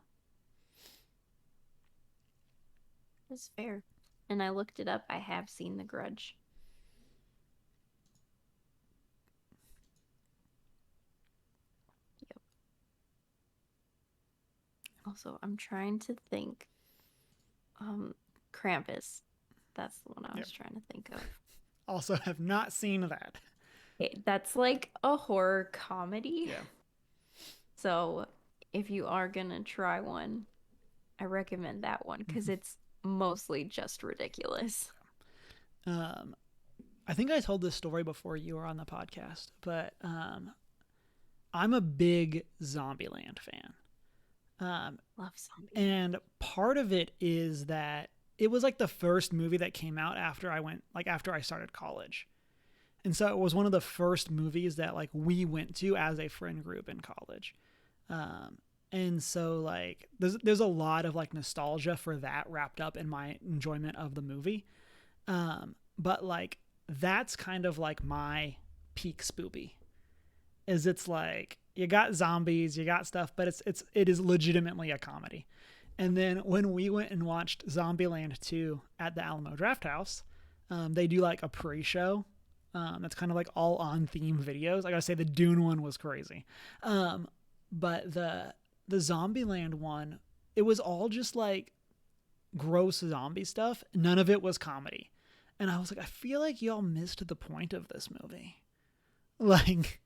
[SPEAKER 2] That's fair. And I looked it up. I have seen The Grudge. Yep. Also, I'm trying to think. Krampus. That's the one I was trying to think of.
[SPEAKER 1] Also have not seen that.
[SPEAKER 2] That's like a horror comedy.
[SPEAKER 1] Yeah.
[SPEAKER 2] So if you are gonna try one, I recommend that one because it's mostly just ridiculous.
[SPEAKER 1] I think I told this story before you were on the podcast, but I'm a big Zombieland fan.
[SPEAKER 2] Love Zombieland.
[SPEAKER 1] And part of it is that it was like the first movie that came out after I started college. And so it was one of the first movies that like we went to as a friend group in college. And so like there's a lot of like nostalgia for that wrapped up in my enjoyment of the movie. But like that's kind of like my peak spoopy. It's like you got zombies, you got stuff, but it is legitimately a comedy. And then when we went and watched Zombieland 2 at the Alamo Drafthouse, they do like a pre-show. That's kind of like all on theme videos. I gotta say the Dune one was crazy. But the Zombieland one, it was all just like gross zombie stuff. None of it was comedy. And I was like, I feel like y'all missed the point of this movie. Like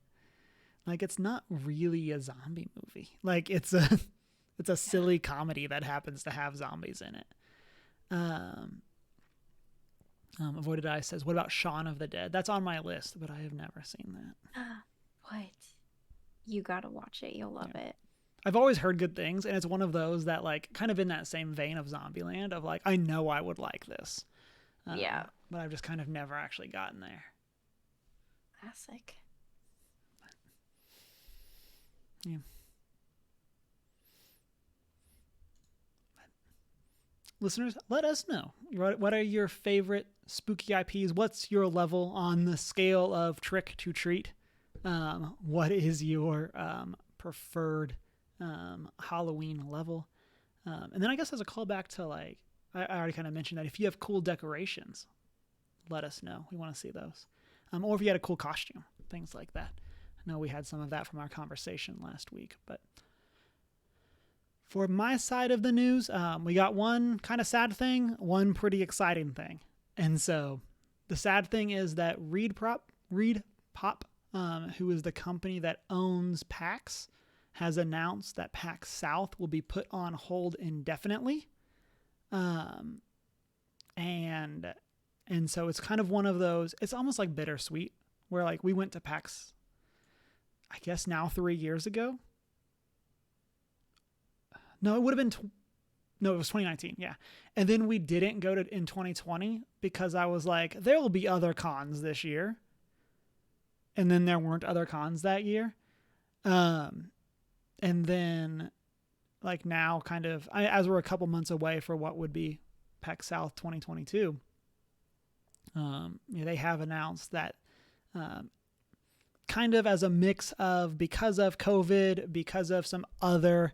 [SPEAKER 1] it's not really a zombie movie. Like it's a silly comedy that happens to have zombies in it. Avoided Eye says, what about Shaun of the Dead? That's on my list, but I have never seen that.
[SPEAKER 2] What? You gotta watch it. You'll love it.
[SPEAKER 1] I've always heard good things, and it's one of those that like kind of in that same vein of Zombieland of like, I know I would like this.
[SPEAKER 2] Yeah.
[SPEAKER 1] But I've just kind of never actually gotten there.
[SPEAKER 2] Classic.
[SPEAKER 1] Yeah. Listeners, let us know. What are your favorite spooky IPs? What's your level on the scale of trick to treat? What is your preferred Halloween level? And then I guess as a callback to like, I already kind of mentioned that if you have cool decorations, let us know. We want to see those. Or if you had a cool costume, things like that. I know we had some of that from our conversation last week, but for my side of the news, we got one kind of sad thing, one pretty exciting thing. And so the sad thing is that Reed Pop, who is the company that owns PAX, has announced that PAX South will be put on hold indefinitely. And so it's kind of one of those, it's almost like bittersweet, where like we went to PAX, I guess now 3 years ago. No, it would have been, it was 2019. Yeah. And then we didn't go to in 2020 because I was like, there will be other cons this year. And then there weren't other cons that year. And then like now kind of, as we're a couple months away for what would be PAX South 2022, they have announced that kind of as a mix of because of COVID, because of some other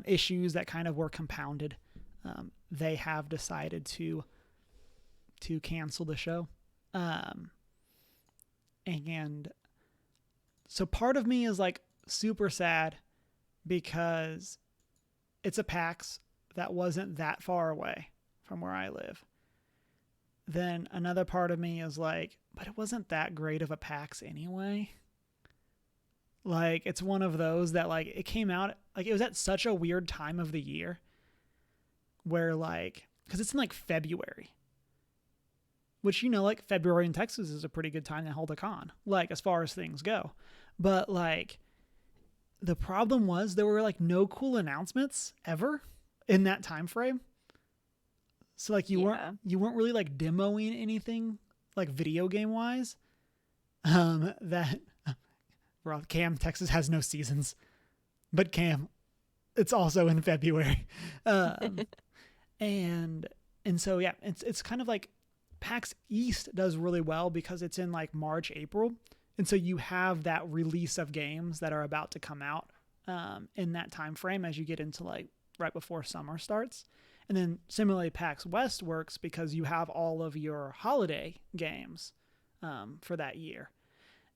[SPEAKER 1] issues that kind of were compounded, they have decided to cancel the show. And so part of me is like super sad because it's a PAX that wasn't that far away from where I live. Then another part of me is like, but it wasn't that great of a PAX anyway. Like, it's one of those that, like, it came out, like, it was at such a weird time of the year where, like, because it's in, like, February. Which, you know, like, February in Texas is a pretty good time to hold a con, like, as far as things go. But, like, the problem was there were, like, no cool announcements ever in that time frame. So, like, you weren't really, like, demoing anything, like, video game wise. That Cam, Texas has no seasons, but Cam, it's also in February. And so, yeah, it's kind of like PAX East does really well because it's in like March, April. And so you have that release of games that are about to come out in that time frame as you get into like right before summer starts. And then similarly, PAX West works because you have all of your holiday games for that year.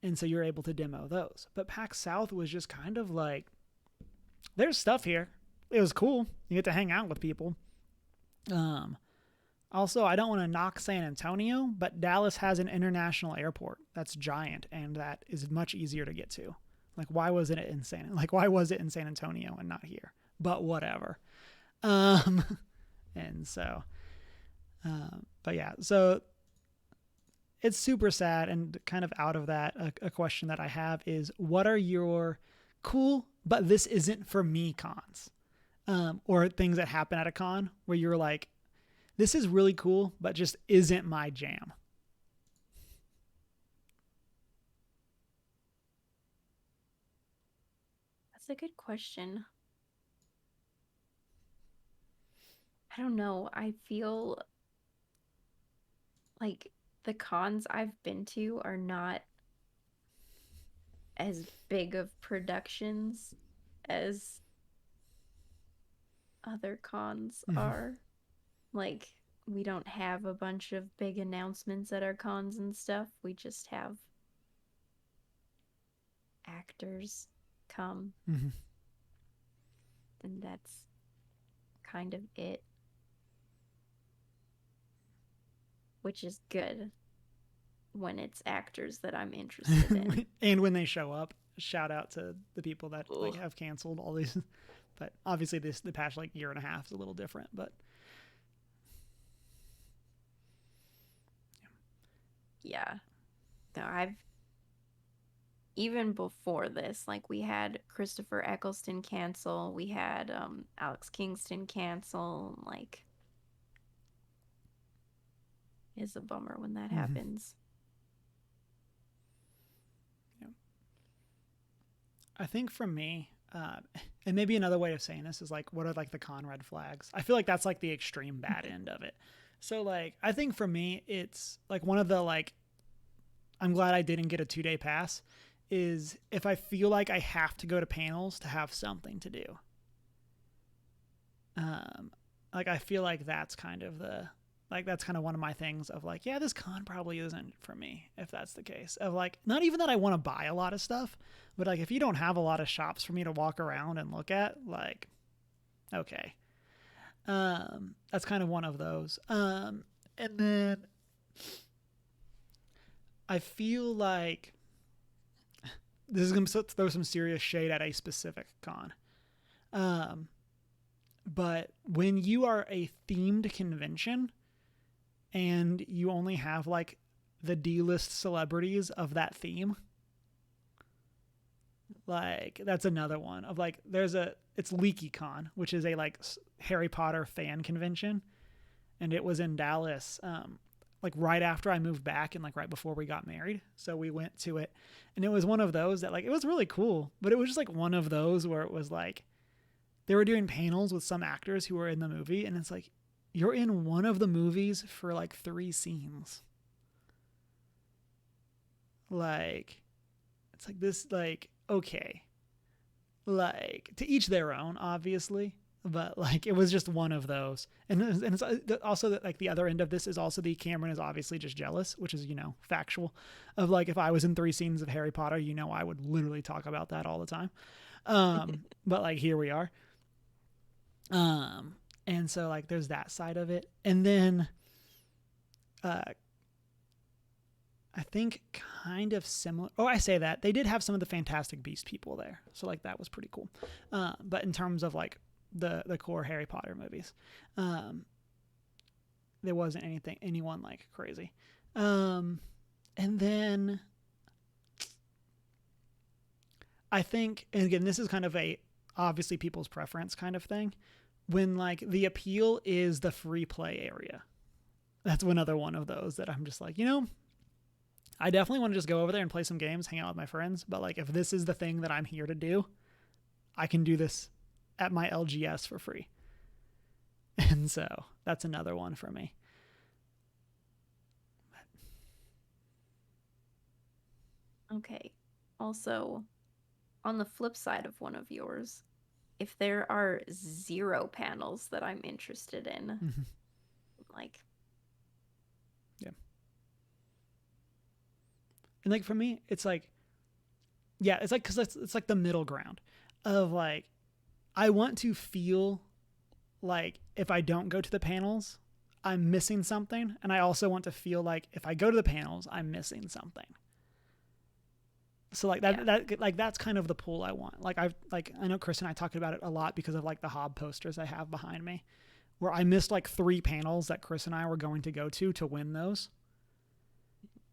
[SPEAKER 1] And so you're able to demo those. But PAX South was just kind of like, there's stuff here. It was cool. You get to hang out with people. Also, I don't want to knock San Antonio, but Dallas has an international airport that's giant and that is much easier to get to. Like, why was it in San Antonio and not here? But whatever. And so, but yeah, so it's super sad. And kind of out of that, a question that I have is, what are your cool, but this isn't for me cons? Or things that happen at a con where you're like, this is really cool, but just isn't my jam.
[SPEAKER 2] That's a good question. I don't know. I feel like the cons I've been to are not as big of productions as other cons are. Like, we don't have a bunch of big announcements at our cons and stuff. We just have actors come. And that's kind of it. Which is good when it's actors that I'm interested in.
[SPEAKER 1] And when they show up, shout out to the people that like have canceled all these. But obviously the past like year and a half is a little different, but
[SPEAKER 2] yeah. No, even before this, like, we had Christopher Eccleston cancel, we had Alex Kingston cancel, like, it's a bummer when that happens.
[SPEAKER 1] Yeah. I think for me, and maybe another way of saying this is like, what are like the con red flags? I feel like that's like the extreme bad end of it. So like, I think for me, it's like one of the like, I'm glad I didn't get a 2-day pass, is if I feel like I have to go to panels to have something to do. Like I feel like that's kind of one of my things of like, yeah, this con probably isn't for me if that's the case. Of like, not even that I want to buy a lot of stuff, but like if you don't have a lot of shops for me to walk around and look at, like, okay. That's kind of one of those. And then I feel like this is going to throw some serious shade at a specific con. But when you are a themed convention and you only have like the D-list celebrities of that theme, like that's another one of like, it's LeakyCon, which is a like Harry Potter fan convention. And it was in Dallas, like right after I moved back and like right before we got married. So we went to it and it was one of those that like, it was really cool, but it was just like one of those where it was like, they were doing panels with some actors who were in the movie. And it's like, you're in one of the movies for like 3 scenes. Like, it's like this, like, okay. like to each their own, obviously. But like it was just one of those, and it's also that like the other end of this is also the Cameron is obviously just jealous, which is factual. Of like if I was in 3 scenes of Harry Potter, I would literally talk about that all the time. But like here we are. And so like there's that side of it, and then I think kind of similar. Oh, I say that they did have some of the Fantastic Beast people there, so like that was pretty cool. But in terms of like the core Harry Potter movies, there wasn't anyone like crazy. And then I think, and again, this is kind of a obviously people's preference kind of thing. When like the appeal is the free play area, that's another one of those that I'm just like, I definitely want to just go over there and play some games, hang out with my friends. But like, if this is the thing that I'm here to do, I can do this at my LGS for free. And so that's another one for me.
[SPEAKER 2] Okay. Also, on the flip side of one of yours, if there are 0 panels that I'm interested in, like,
[SPEAKER 1] yeah. And like for me, it's like, yeah, it's like, cause it's like the middle ground of like, I want to feel like if I don't go to the panels, I'm missing something. And I also want to feel like if I go to the panels, I'm missing something. So like that's kind of the pull I want. Like I know Chris and I talked about it a lot because of like the Hob posters I have behind me, where I missed like 3 panels that Chris and I were going to go to win those.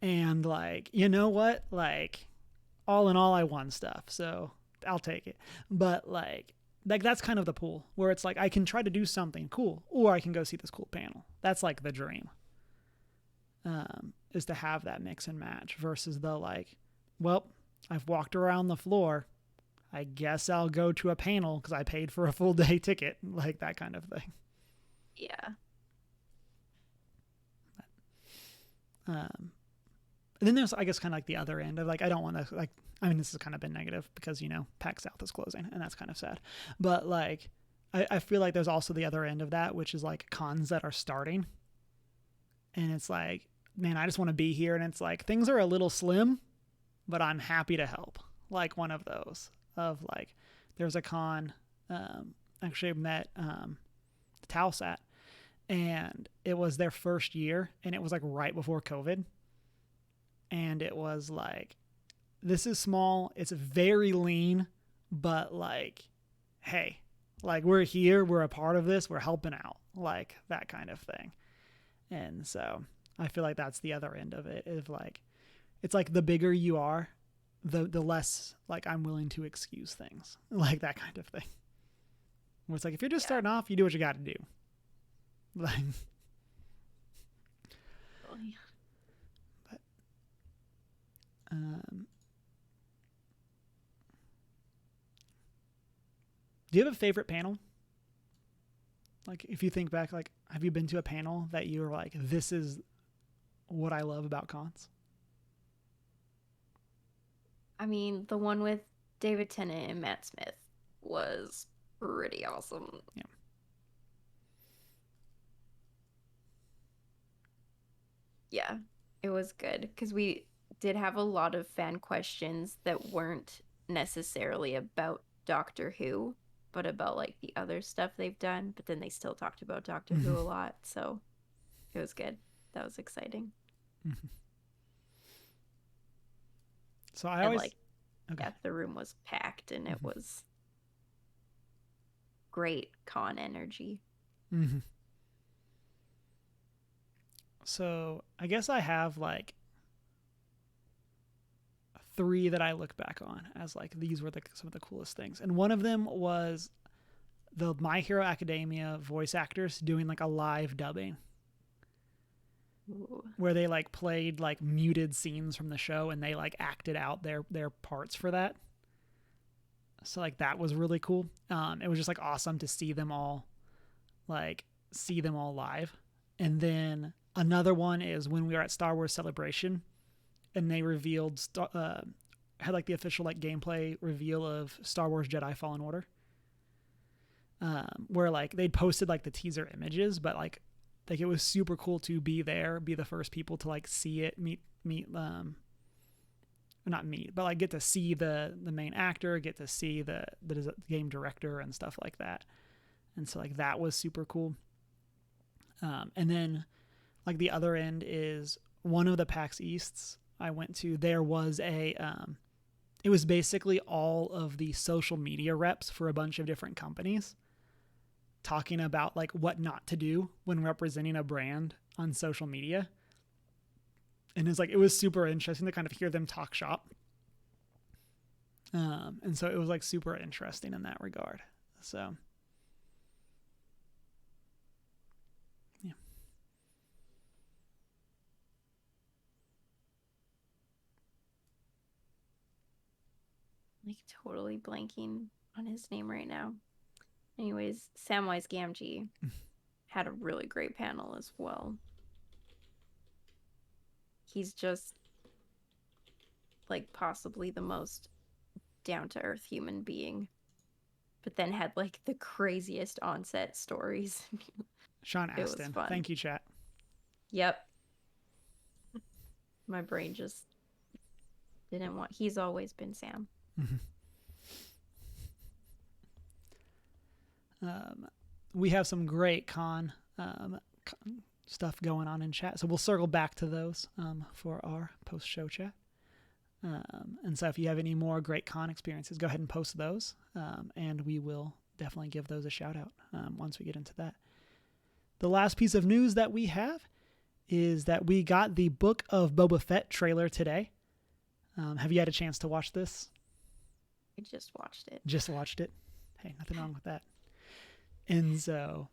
[SPEAKER 1] And like, you know what? Like all in all, I won stuff. So I'll take it. But like that's kind of the pool where it's like, I can try to do something cool or I can go see this cool panel. That's like the dream, is to have that mix and match versus the like, well, I've walked around the floor. I guess I'll go to a panel because I paid for a full day ticket, like that kind of thing.
[SPEAKER 2] Yeah.
[SPEAKER 1] And then there's, I guess, kind of like the other end of like, I don't want to like, I mean, this has kind of been negative because, PAX South is closing and that's kind of sad. But like, I feel like there's also the other end of that, which is like cons that are starting. And it's like, man, I just want to be here. And it's like, things are a little slim, but I'm happy to help. Like one of those of like, there's a con, actually met Talsat, and it was their first year, and it was like right before COVID. And it was like, this is small, it's very lean, but like, hey, like we're here, we're a part of this, we're helping out, like that kind of thing. And so I feel like that's the other end of it, is like, it's like the bigger you are, the less like I'm willing to excuse things, like that kind of thing. Where it's like, if you're just starting off, you do what you got to do. Like, but do you have a favorite panel? Like, if you think back, like, have you been to a panel that you were like, this is what I love about cons?
[SPEAKER 2] I mean, the one with David Tennant and Matt Smith was pretty awesome.
[SPEAKER 1] Yeah.
[SPEAKER 2] Yeah, it was good because we did have a lot of fan questions that weren't necessarily about Doctor Who, but about like the other stuff they've done. But then they still talked about Doctor Who a lot, so it was good. That was exciting.
[SPEAKER 1] So I always
[SPEAKER 2] like, yeah, the room was packed and it was great con energy.
[SPEAKER 1] So I guess I have like 3 that I look back on as like, these were some of the coolest things. And one of them was the My Hero Academia voice actors doing like a live dubbing.
[SPEAKER 2] Ooh.
[SPEAKER 1] Where they like played like muted scenes from the show and they like acted out their parts for that. So like that was really cool. It was just like awesome to see them all live. And then another one is when we were at Star Wars Celebration and they revealed had like the official like gameplay reveal of Star Wars Jedi Fallen Order, where like they'd posted like the teaser images, but like it was super cool to be there, be the first people to like see it, not meet, but like get to see the main actor, get to see the game director and stuff like that. And so like that was super cool. And then like the other end is one of the PAX Easts I went to, there was it was basically all of the social media reps for a bunch of different companies talking about like what not to do when representing a brand on social media. And it's like, it was super interesting to kind of hear them talk shop. And so it was like super interesting in that regard. So yeah.
[SPEAKER 2] Like totally blanking on his name right now. Anyways, Samwise Gamgee had a really great panel as well. He's just like possibly the most down-to-earth human being, but then had like the craziest onset stories.
[SPEAKER 1] Sean Astin. Thank you, chat.
[SPEAKER 2] Yep. My brain just didn't want. He's always been Sam.
[SPEAKER 1] We have some great con stuff going on in chat, so we'll circle back to those for our post-show chat. And so if you have any more great con experiences, go ahead and post those, and we will definitely give those a shout out once we get into that. The last piece of news that we have is that we got the Book of Boba Fett trailer today. Have you had a chance to watch this?
[SPEAKER 2] I just watched it.
[SPEAKER 1] Just watched it? Hey, nothing wrong with that. And so,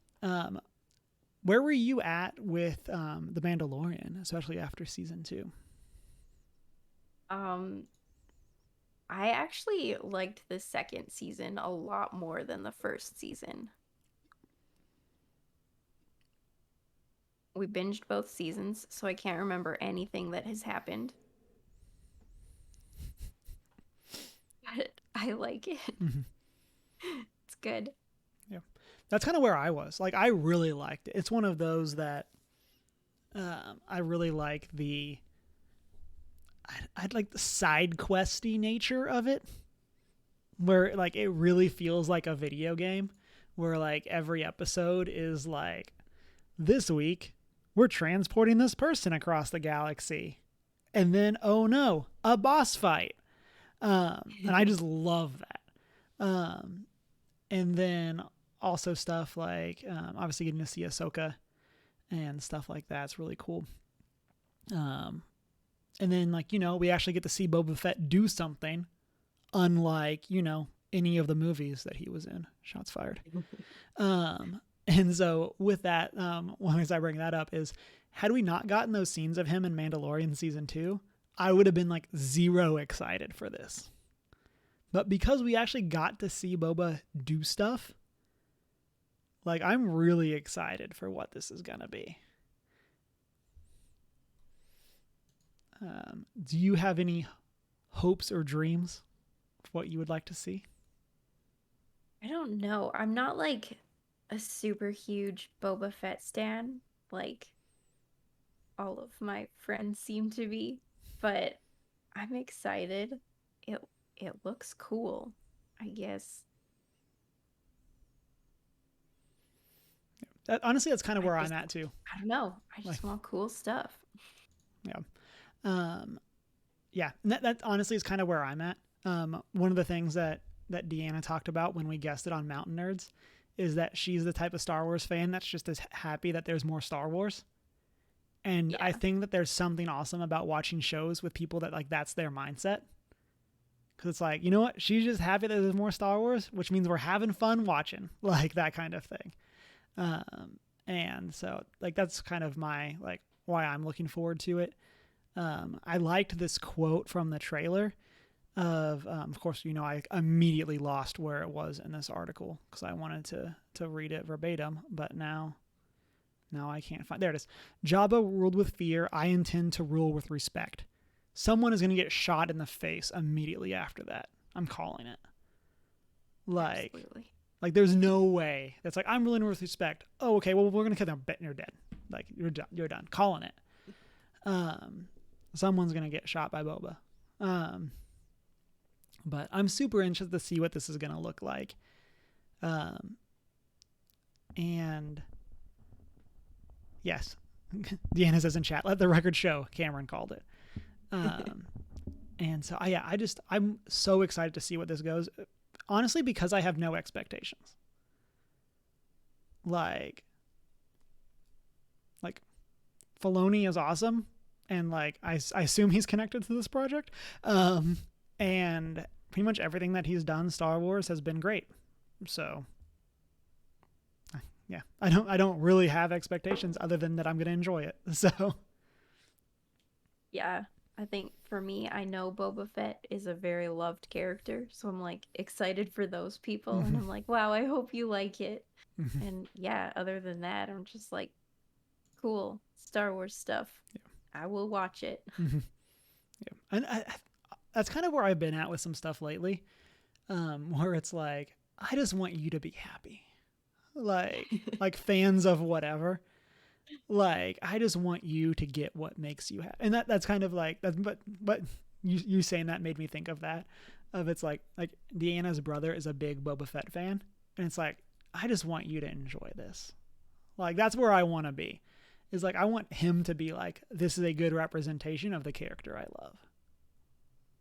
[SPEAKER 1] where were you at with The Mandalorian, especially after season 2?
[SPEAKER 2] I actually liked the second season a lot more than the first season. We binged both seasons, so I can't remember anything that has happened. But I like it.
[SPEAKER 1] Mm-hmm.
[SPEAKER 2] It's good.
[SPEAKER 1] Yeah. That's kind of where I was. Like, I really liked it. It's one of those that I really like I'd like the side questy nature of it, where like it really feels like a video game, where like every episode is like, this week we're transporting this person across the galaxy, and then oh no, a boss fight, and I just love that. And then also stuff like obviously getting to see Ahsoka and stuff like that's really cool. And then, like, you know, we actually get to see Boba Fett do something unlike, you know, any of the movies that he was in. Shots fired. And so with that, one reason I bring that up is, had we not gotten those scenes of him in Mandalorian season 2, I would have been like zero excited for this. But because we actually got to see Boba do stuff, like, I'm really excited for what this is going to be. Do you have any hopes or dreams of what you would like to see?
[SPEAKER 2] I don't know. I'm not like a super huge Boba Fett stan, like all of my friends seem to be, but I'm excited. It looks cool, I guess.
[SPEAKER 1] Honestly, that's kind of where I'm at too.
[SPEAKER 2] I don't know. I just want cool stuff.
[SPEAKER 1] Yeah. Yeah. And that honestly is kind of where I'm at. One of the things that Deanna talked about when we guested on Mountain Nerds is that she's the type of Star Wars fan that's just as happy that there's more Star Wars. And yeah. I think that there's something awesome about watching shows with people that like, that's their mindset. Cause it's like, you know what? She's just happy that there's more Star Wars, which means we're having fun watching, like that kind of thing. And so like, that's kind of my, like, why I'm looking forward to it. I liked this quote from the trailer of course, you know, I immediately lost where it was in this article because I wanted to read it verbatim, but now I can't find. There it is. Jabba ruled with fear. I intend to rule with respect. someone is going to get shot in the face immediately after that. I'm calling it.
[SPEAKER 2] Absolutely.
[SPEAKER 1] Like there's no way that's like, I'm ruling with respect. Oh, okay, well, we're going to kill them. Bet you're dead. Like you're done. You're done. Calling it. Someone's going to get shot by Boba. But I'm super interested to see what this is going to look like. And yes, Deanna says in chat, let the record show, Cameron called it. And so, I'm so excited to see what this goes. Honestly, because I have no expectations. Like Filoni is awesome. And like, I assume he's connected to this project. And pretty much everything that he's done Star Wars has been great. So yeah, I don't really have expectations other than that I'm going to enjoy it. So
[SPEAKER 2] yeah, I think for me, I know Boba Fett is a very loved character, so I'm like excited for those people, and I'm like, wow, I hope you like it. And yeah, other than that, I'm just like, cool, Star Wars stuff. Yeah. I will watch it.
[SPEAKER 1] Yeah, and that's kind of where I've been at with some stuff lately, where it's like, I just want you to be happy, like fans of whatever. Like, I just want you to get what makes you happy. And that's kind of like that. But you saying that made me think of that. Of it's like Deanna's brother is a big Boba Fett fan, and it's like, I just want you to enjoy this. Like, that's where I want to be. Is like, I want him to be like, this is a good representation of the character I love.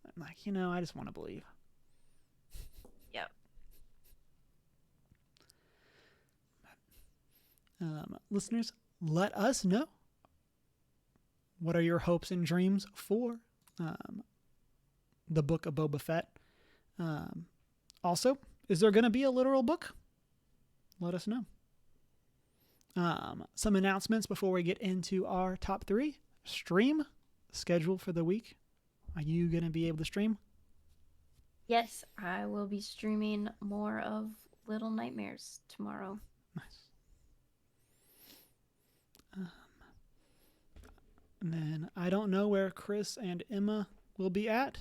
[SPEAKER 1] I'm like, I just want to believe.
[SPEAKER 2] Yep.
[SPEAKER 1] Listeners, let us know. What are your hopes and dreams for the book of Boba Fett? Also, is there going to be a literal book? Let us know. Some announcements before we get into our top 3. Stream schedule for the week. Are you going to be able to stream?
[SPEAKER 2] Yes, I will be streaming more of Little Nightmares tomorrow.
[SPEAKER 1] Nice. And then I don't know where Chris and Emma will be at,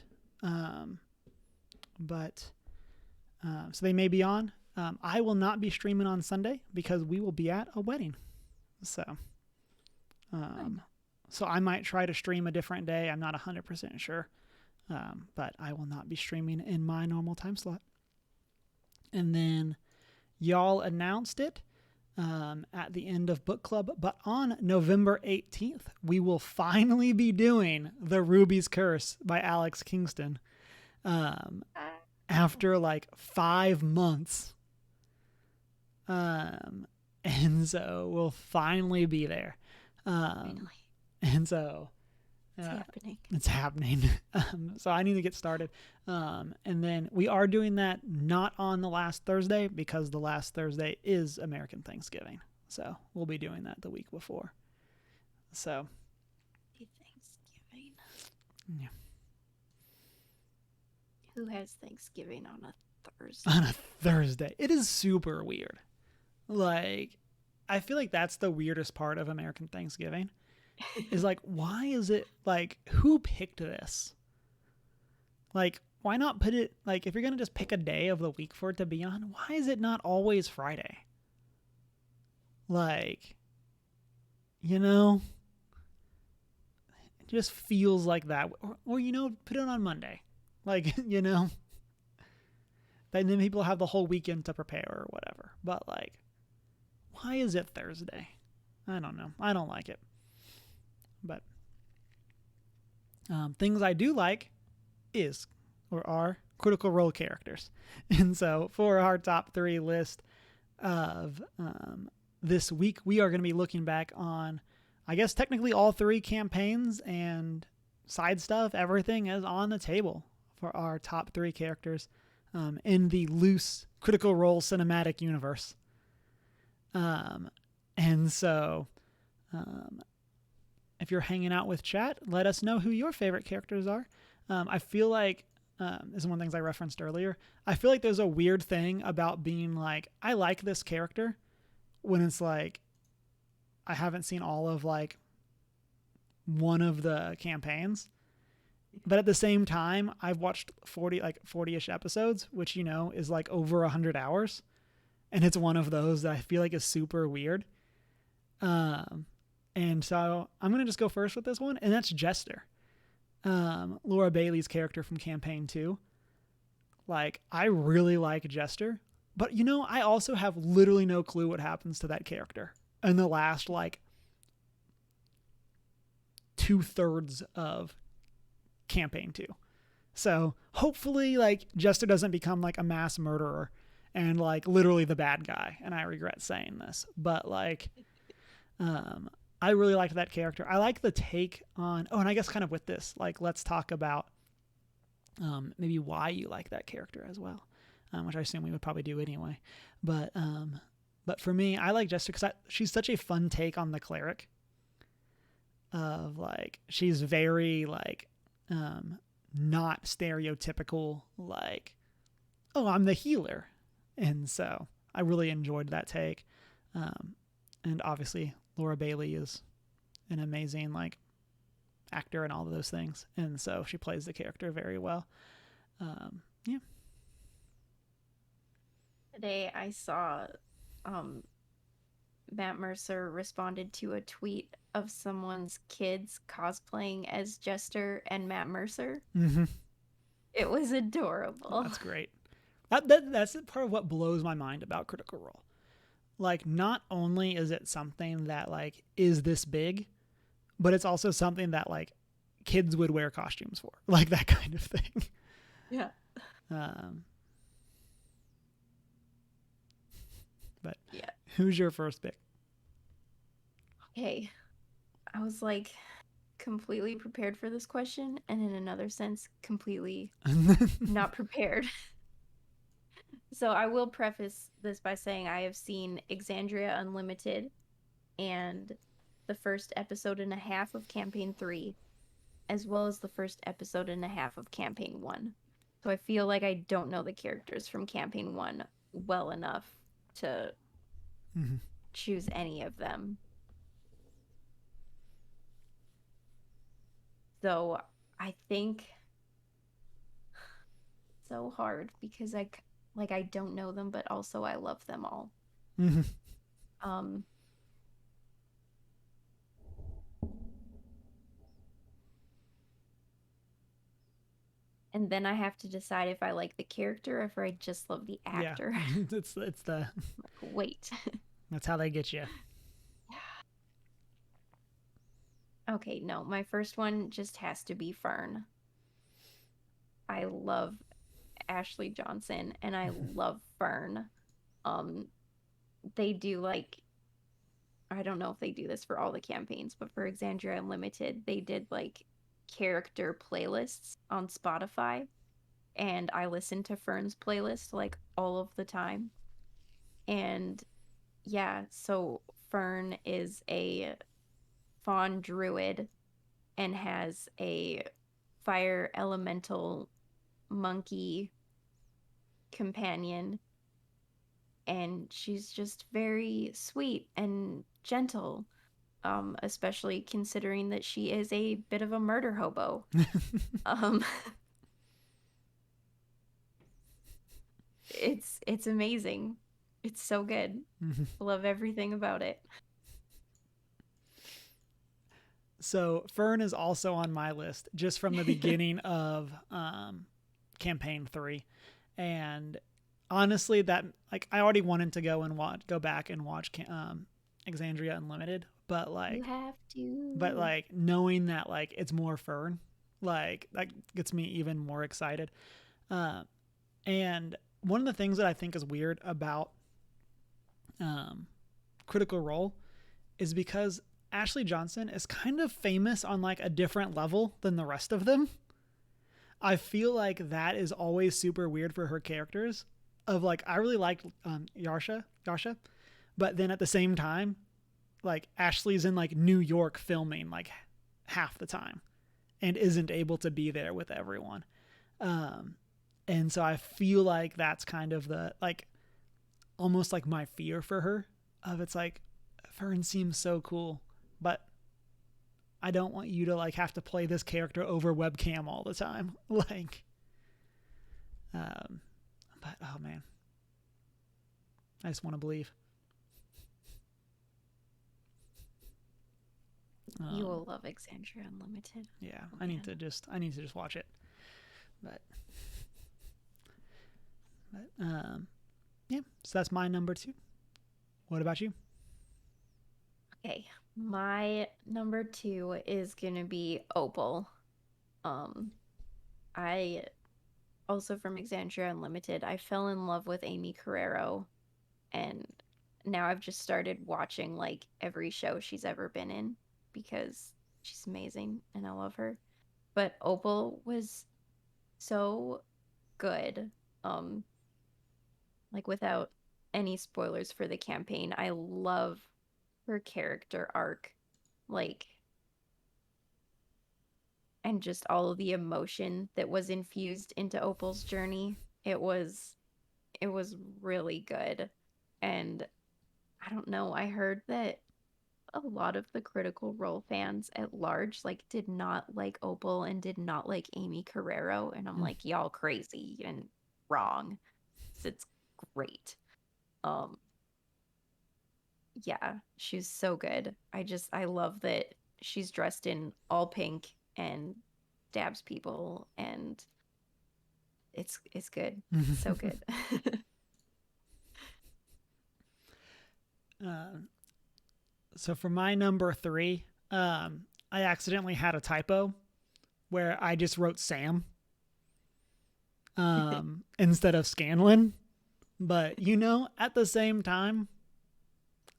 [SPEAKER 1] but so they may be on. I will not be streaming on Sunday because we will be at a wedding. So I might try to stream a different day. I'm not 100% sure, but I will not be streaming in my normal time slot. And then y'all announced it at the end of book club, but on November 18th, we will finally be doing The Ruby's Curse by Alex Kingston. After like 5 months. And so we'll finally be there.
[SPEAKER 2] Finally.
[SPEAKER 1] And so it's happening. So I need to get started. And then we are doing that not on the last Thursday because the last Thursday is American Thanksgiving. So we'll be doing that the week before. So
[SPEAKER 2] Thanksgiving.
[SPEAKER 1] Yeah.
[SPEAKER 2] Who has Thanksgiving on a Thursday?
[SPEAKER 1] On a Thursday. It is super weird. Like, I feel like that's the weirdest part of American Thanksgiving. Is like, why is it like, who picked this? Like, why not put it, like, if you're going to just pick a day of the week for it to be on, why is it not always Friday? Like, it just feels like that. Or put it on Monday. Like, then people have the whole weekend to prepare or whatever. But like, why is it Thursday? I don't know. I don't like it. But things I do like are Critical Role characters. And so for our top 3 list of this week, we are going to be looking back on, I guess, technically all 3 campaigns and side stuff. Everything is on the table for our top 3 characters in the loose Critical Role cinematic universe. And so if you're hanging out with chat, let us know who your favorite characters are. I feel like, this is one of the things I referenced earlier, I feel like there's a weird thing about being like, I like this character, when it's like, I haven't seen all of like one of the campaigns, But at the same time, I've watched 40-ish episodes, which, is like over 100 hours. And it's one of those that I feel like is super weird. And so I'm going to just go first with this one, and that's Jester. Laura Bailey's character from Campaign 2. Like, I really like Jester, but I also have literally no clue what happens to that character in the last, like, 2/3 of Campaign 2. So hopefully, like, Jester doesn't become like a mass murderer and like literally the bad guy. And I regret saying this, but like, I really liked that character. I like the take on, and I guess kind of with this, like, let's talk about maybe why you like that character as well, which I assume we would probably do anyway. But for me, I like Jester because she's such a fun take on the cleric. Of like, she's very like, not stereotypical, like, oh, I'm the healer. And so I really enjoyed that take. And obviously Laura Bailey is an amazing, like, actor and all of those things. And so she plays the character very well. Yeah.
[SPEAKER 2] Today I saw Matt Mercer responded to a tweet of someone's kids cosplaying as Jester and Matt Mercer.
[SPEAKER 1] Mm-hmm.
[SPEAKER 2] It was adorable.
[SPEAKER 1] That's great. That's part of what blows my mind about Critical Role. Like, not only is it something that, like, is this big, but it's also something that, like, kids would wear costumes for. Like, that kind of thing.
[SPEAKER 2] Yeah.
[SPEAKER 1] But
[SPEAKER 2] yeah.
[SPEAKER 1] Who's your first pick?
[SPEAKER 2] Okay. I was like completely prepared for this question, and in another sense, completely not prepared. So I will preface this by saying I have seen Exandria Unlimited and the first episode and a half of Campaign 3, as well as the first episode and a half of Campaign 1. So I feel like I don't know the characters from Campaign 1 well enough to choose any of them. So I think so hard because I don't know them, but also I love them all. And then I have to decide if I like the character or if I just love the actor.
[SPEAKER 1] Yeah, it's the
[SPEAKER 2] wait.
[SPEAKER 1] That's how they get you.
[SPEAKER 2] Okay, no, my first one just has to be Fern. I love Ashley Johnson and I love Fern. They do, like, I don't know if they do this for all the campaigns, but for Exandria Unlimited, they did like character playlists on Spotify, and I listen to Fern's playlist like all of the time. And yeah, so Fern is a fawn druid and has a fire elemental monkey companion, and she's just very sweet and gentle, especially considering that she is a bit of a murder hobo. It's amazing. It's so good. Love everything about it.
[SPEAKER 1] So Fern is also on my list just from the beginning of Campaign 3. And honestly, that, like, I already wanted to go back and watch Exandria Unlimited, but like,
[SPEAKER 2] you have to.
[SPEAKER 1] But like, knowing that, like, it's more Fern, like, that gets me even more excited. And one of the things that I think is weird about Critical Role is because Ashley Johnson is kind of famous on like a different level than the rest of them. I feel like that is always super weird for her characters. Of like, I really liked Yarsha, but then at the same time, like, Ashley's in like New York filming like half the time and isn't able to be there with everyone. And so I feel like that's kind of the, like, almost like my fear for her, of it's like, Fern seems so cool, but I don't want you to like have to play this character over webcam all the time. Like, but oh man, I just want to believe.
[SPEAKER 2] You will love Exandria Unlimited.
[SPEAKER 1] Yeah,
[SPEAKER 2] oh,
[SPEAKER 1] I need to just watch it. But yeah, so that's my number 2. What about you?
[SPEAKER 2] Okay, my number 2 is gonna be Opal. I also from Exandria Unlimited, I fell in love with Amy Carrero, and now I've just started watching like every show she's ever been in because she's amazing and I love her. But Opal was so good. Um, like without any spoilers for the campaign, I love her character arc. Like, and just all of the emotion that was infused into Opal's journey. It was really good. And I don't know, I heard that a lot of the Critical Role fans at large like did not like Opal and did not like Amy Carrero, and I'm like, y'all crazy and wrong. It's great. Um yeah, she's so good. I love that she's dressed in all pink and stabs people, and it's good. It's so good.
[SPEAKER 1] So for my number 3, I accidentally had a typo where I just wrote Sam instead of Scanlan. But at the same time,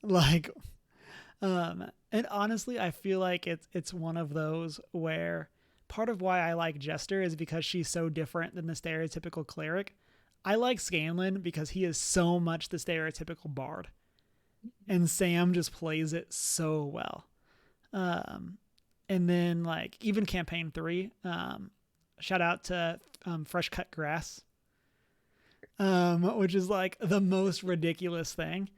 [SPEAKER 1] like, and honestly, I feel like it's one of those where part of why I like Jester is because she's so different than the stereotypical cleric. I like Scanlan because he is so much the stereotypical bard, and Sam just plays it so well. And then like even campaign 3, shout out to Fresh Cut Grass, which is like the most ridiculous thing.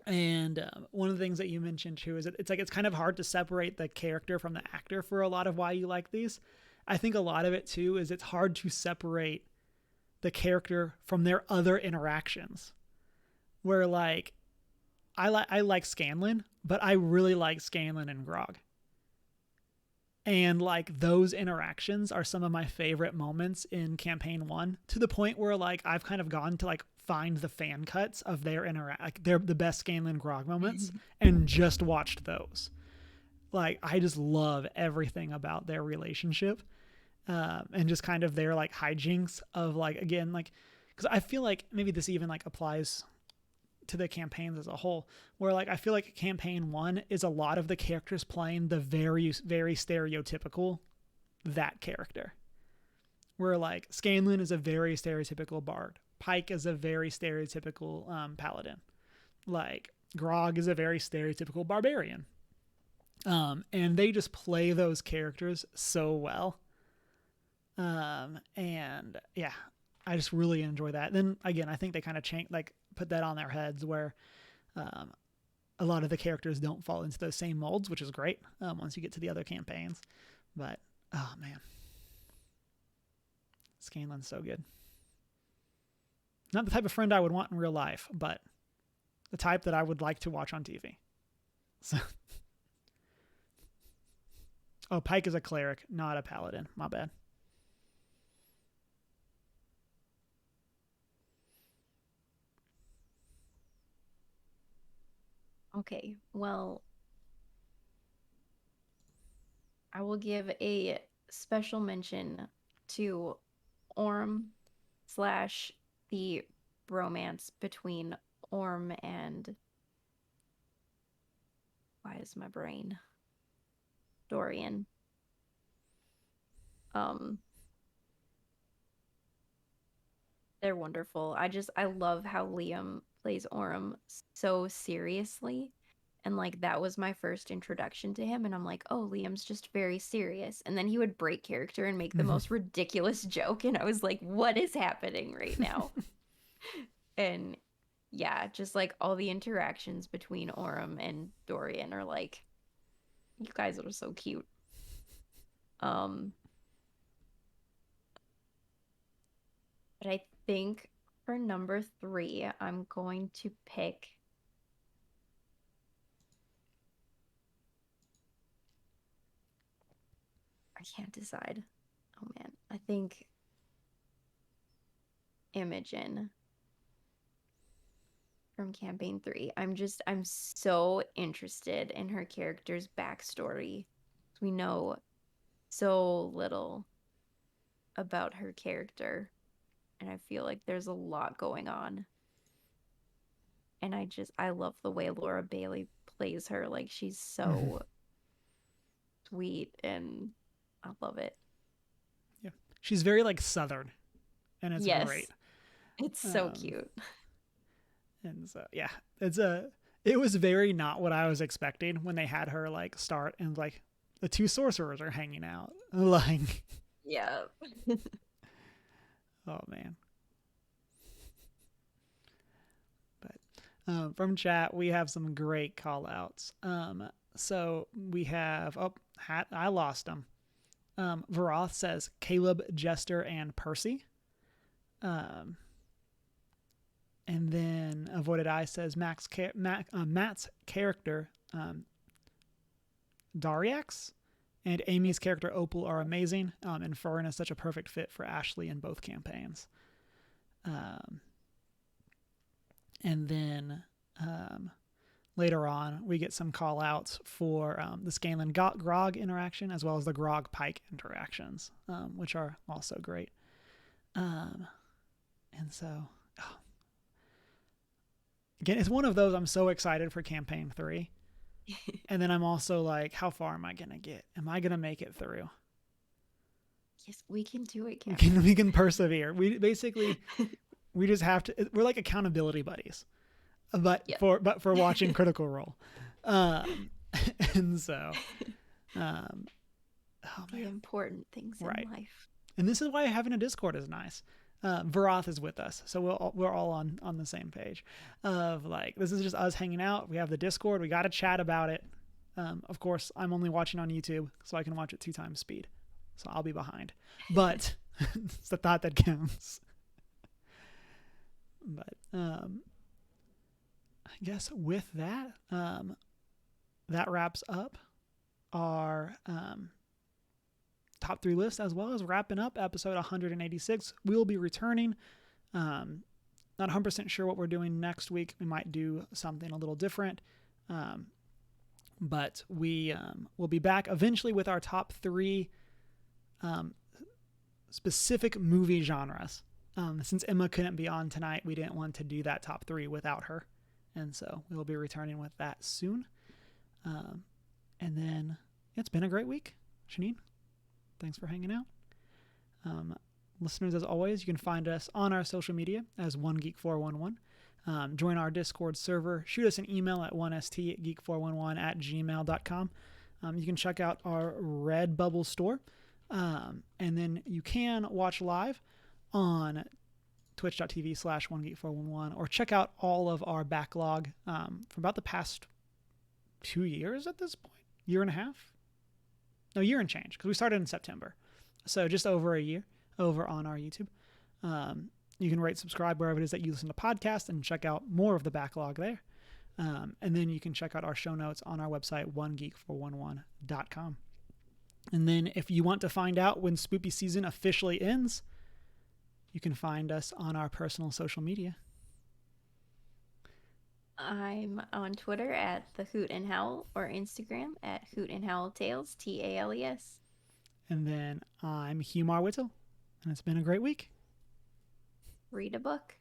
[SPEAKER 1] And one of the things that you mentioned too is it's like it's kind of hard to separate the character from the actor for a lot of why you like these. I think a lot of it too is it's hard to separate the character from their other interactions. Where like I like Scanlan, but I really like Scanlan and Grog. And like those interactions are some of my favorite moments in campaign 1, to the point where like I've kind of gone to like find the fan cuts of their they're the best Scanlan Grog moments and just watched those. Like I just love everything about their relationship, and just kind of their like hijinks of like, again, like, because I feel like maybe this even like applies to the campaigns as a whole, where like I feel like campaign 1 is a lot of the characters playing the very very stereotypical that character, where like Scanlan is a very stereotypical bard, Pike is a very stereotypical paladin, like Grog is a very stereotypical barbarian, and they just play those characters so well, and yeah, I just really enjoy that. Then again, I think they kind of put that on their heads where a lot of the characters don't fall into those same molds, which is great once you get to the other campaigns. But oh man, Scanlan's so good. Not the type of friend I would want in real life, but the type that I would like to watch on TV. So, oh, Pike is a cleric, not a paladin. My bad.
[SPEAKER 2] Okay, well, I will give a special mention to Orm slash the romance between Orm and, why is my brain, Dorian. They're wonderful. I love how Liam plays Orm so seriously. And like that was my first introduction to him. And I'm like, oh, Liam's just very serious. And then he would break character and make the most ridiculous joke. And I was like, what is happening right now? And yeah, just like all the interactions between Orm and Dorian are like You guys are so cute. Um, but I think for number 3, I'm going to pick. I can't decide. Oh man, I think Imogen from campaign 3. I'm so interested in her character's backstory. We know so little about her character, and I feel like there's a lot going on. And I love the way Laura Bailey plays her. Like she's so sweet, and I love it.
[SPEAKER 1] Yeah, she's very like Southern, and it's great.
[SPEAKER 2] Yes, it's so cute.
[SPEAKER 1] And so yeah, it was very not what I was expecting when they had her like start and like the two sorcerers are hanging out. Like,
[SPEAKER 2] Yeah.
[SPEAKER 1] oh man. But from chat, we have some great call outs. So we have, I lost them. Varoth says Caleb, Jester, and Percy. And then Avoided Eye says Matt's character, Dariax, and Amy's character Opal are amazing. And Fern is such a perfect fit for Ashley in both campaigns. And then later on, we get some call outs for the Scanlan Grog interaction as well as the Grog Pike interactions, which are also great. And so, again, it's one of those I'm so excited for campaign 3. And then I'm also like, how far am I going to get? Am I going to make it through?
[SPEAKER 2] Yes, we can do it,
[SPEAKER 1] We can persevere. We basically, we just have to, we're like accountability buddies. But for watching Critical Role, and so,
[SPEAKER 2] oh the important things in life.
[SPEAKER 1] And this is why having a Discord is nice. Varoth is with us, so we're all on the same page. Of like, this is just us hanging out. We have the Discord. We got to chat about it. Of course, I'm only watching on YouTube, so I can watch it 2 times speed. So I'll be behind, but it's the thought that counts. But I guess with that, that wraps up our top 3 list, as well as wrapping up episode 186. We will be returning. Not 100% sure what we're doing next week. We might do something a little different. But we will be back eventually with our top 3 specific movie genres. Since Emma couldn't be on tonight, we didn't want to do that top 3 without her. And so we'll be returning with that soon. And then it's been a great week. Shanine, thanks for hanging out. Listeners, as always, you can find us on our social media as OneGeek411. Join our Discord server. Shoot us an email at 1stgeek411@gmail.com. You can check out our Redbubble store. And then you can watch live on twitch.tv/1geek411 or check out all of our backlog from about the past 2 years at this point. Year and a half? No, year and change, because we started in September. So just over a year over on our YouTube. You can rate, subscribe wherever it is that you listen to podcasts and check out more of the backlog there. And then you can check out our show notes on our website, onegeek411.com. And then if you want to find out when Spoopy season officially ends, you can find us on our personal social media.
[SPEAKER 2] I'm on Twitter at The Hoot and Howl or Instagram at Hoot and Howl Tales, TALES.
[SPEAKER 1] And then I'm Hugh Marwittel, and it's been a great week.
[SPEAKER 2] Read a book.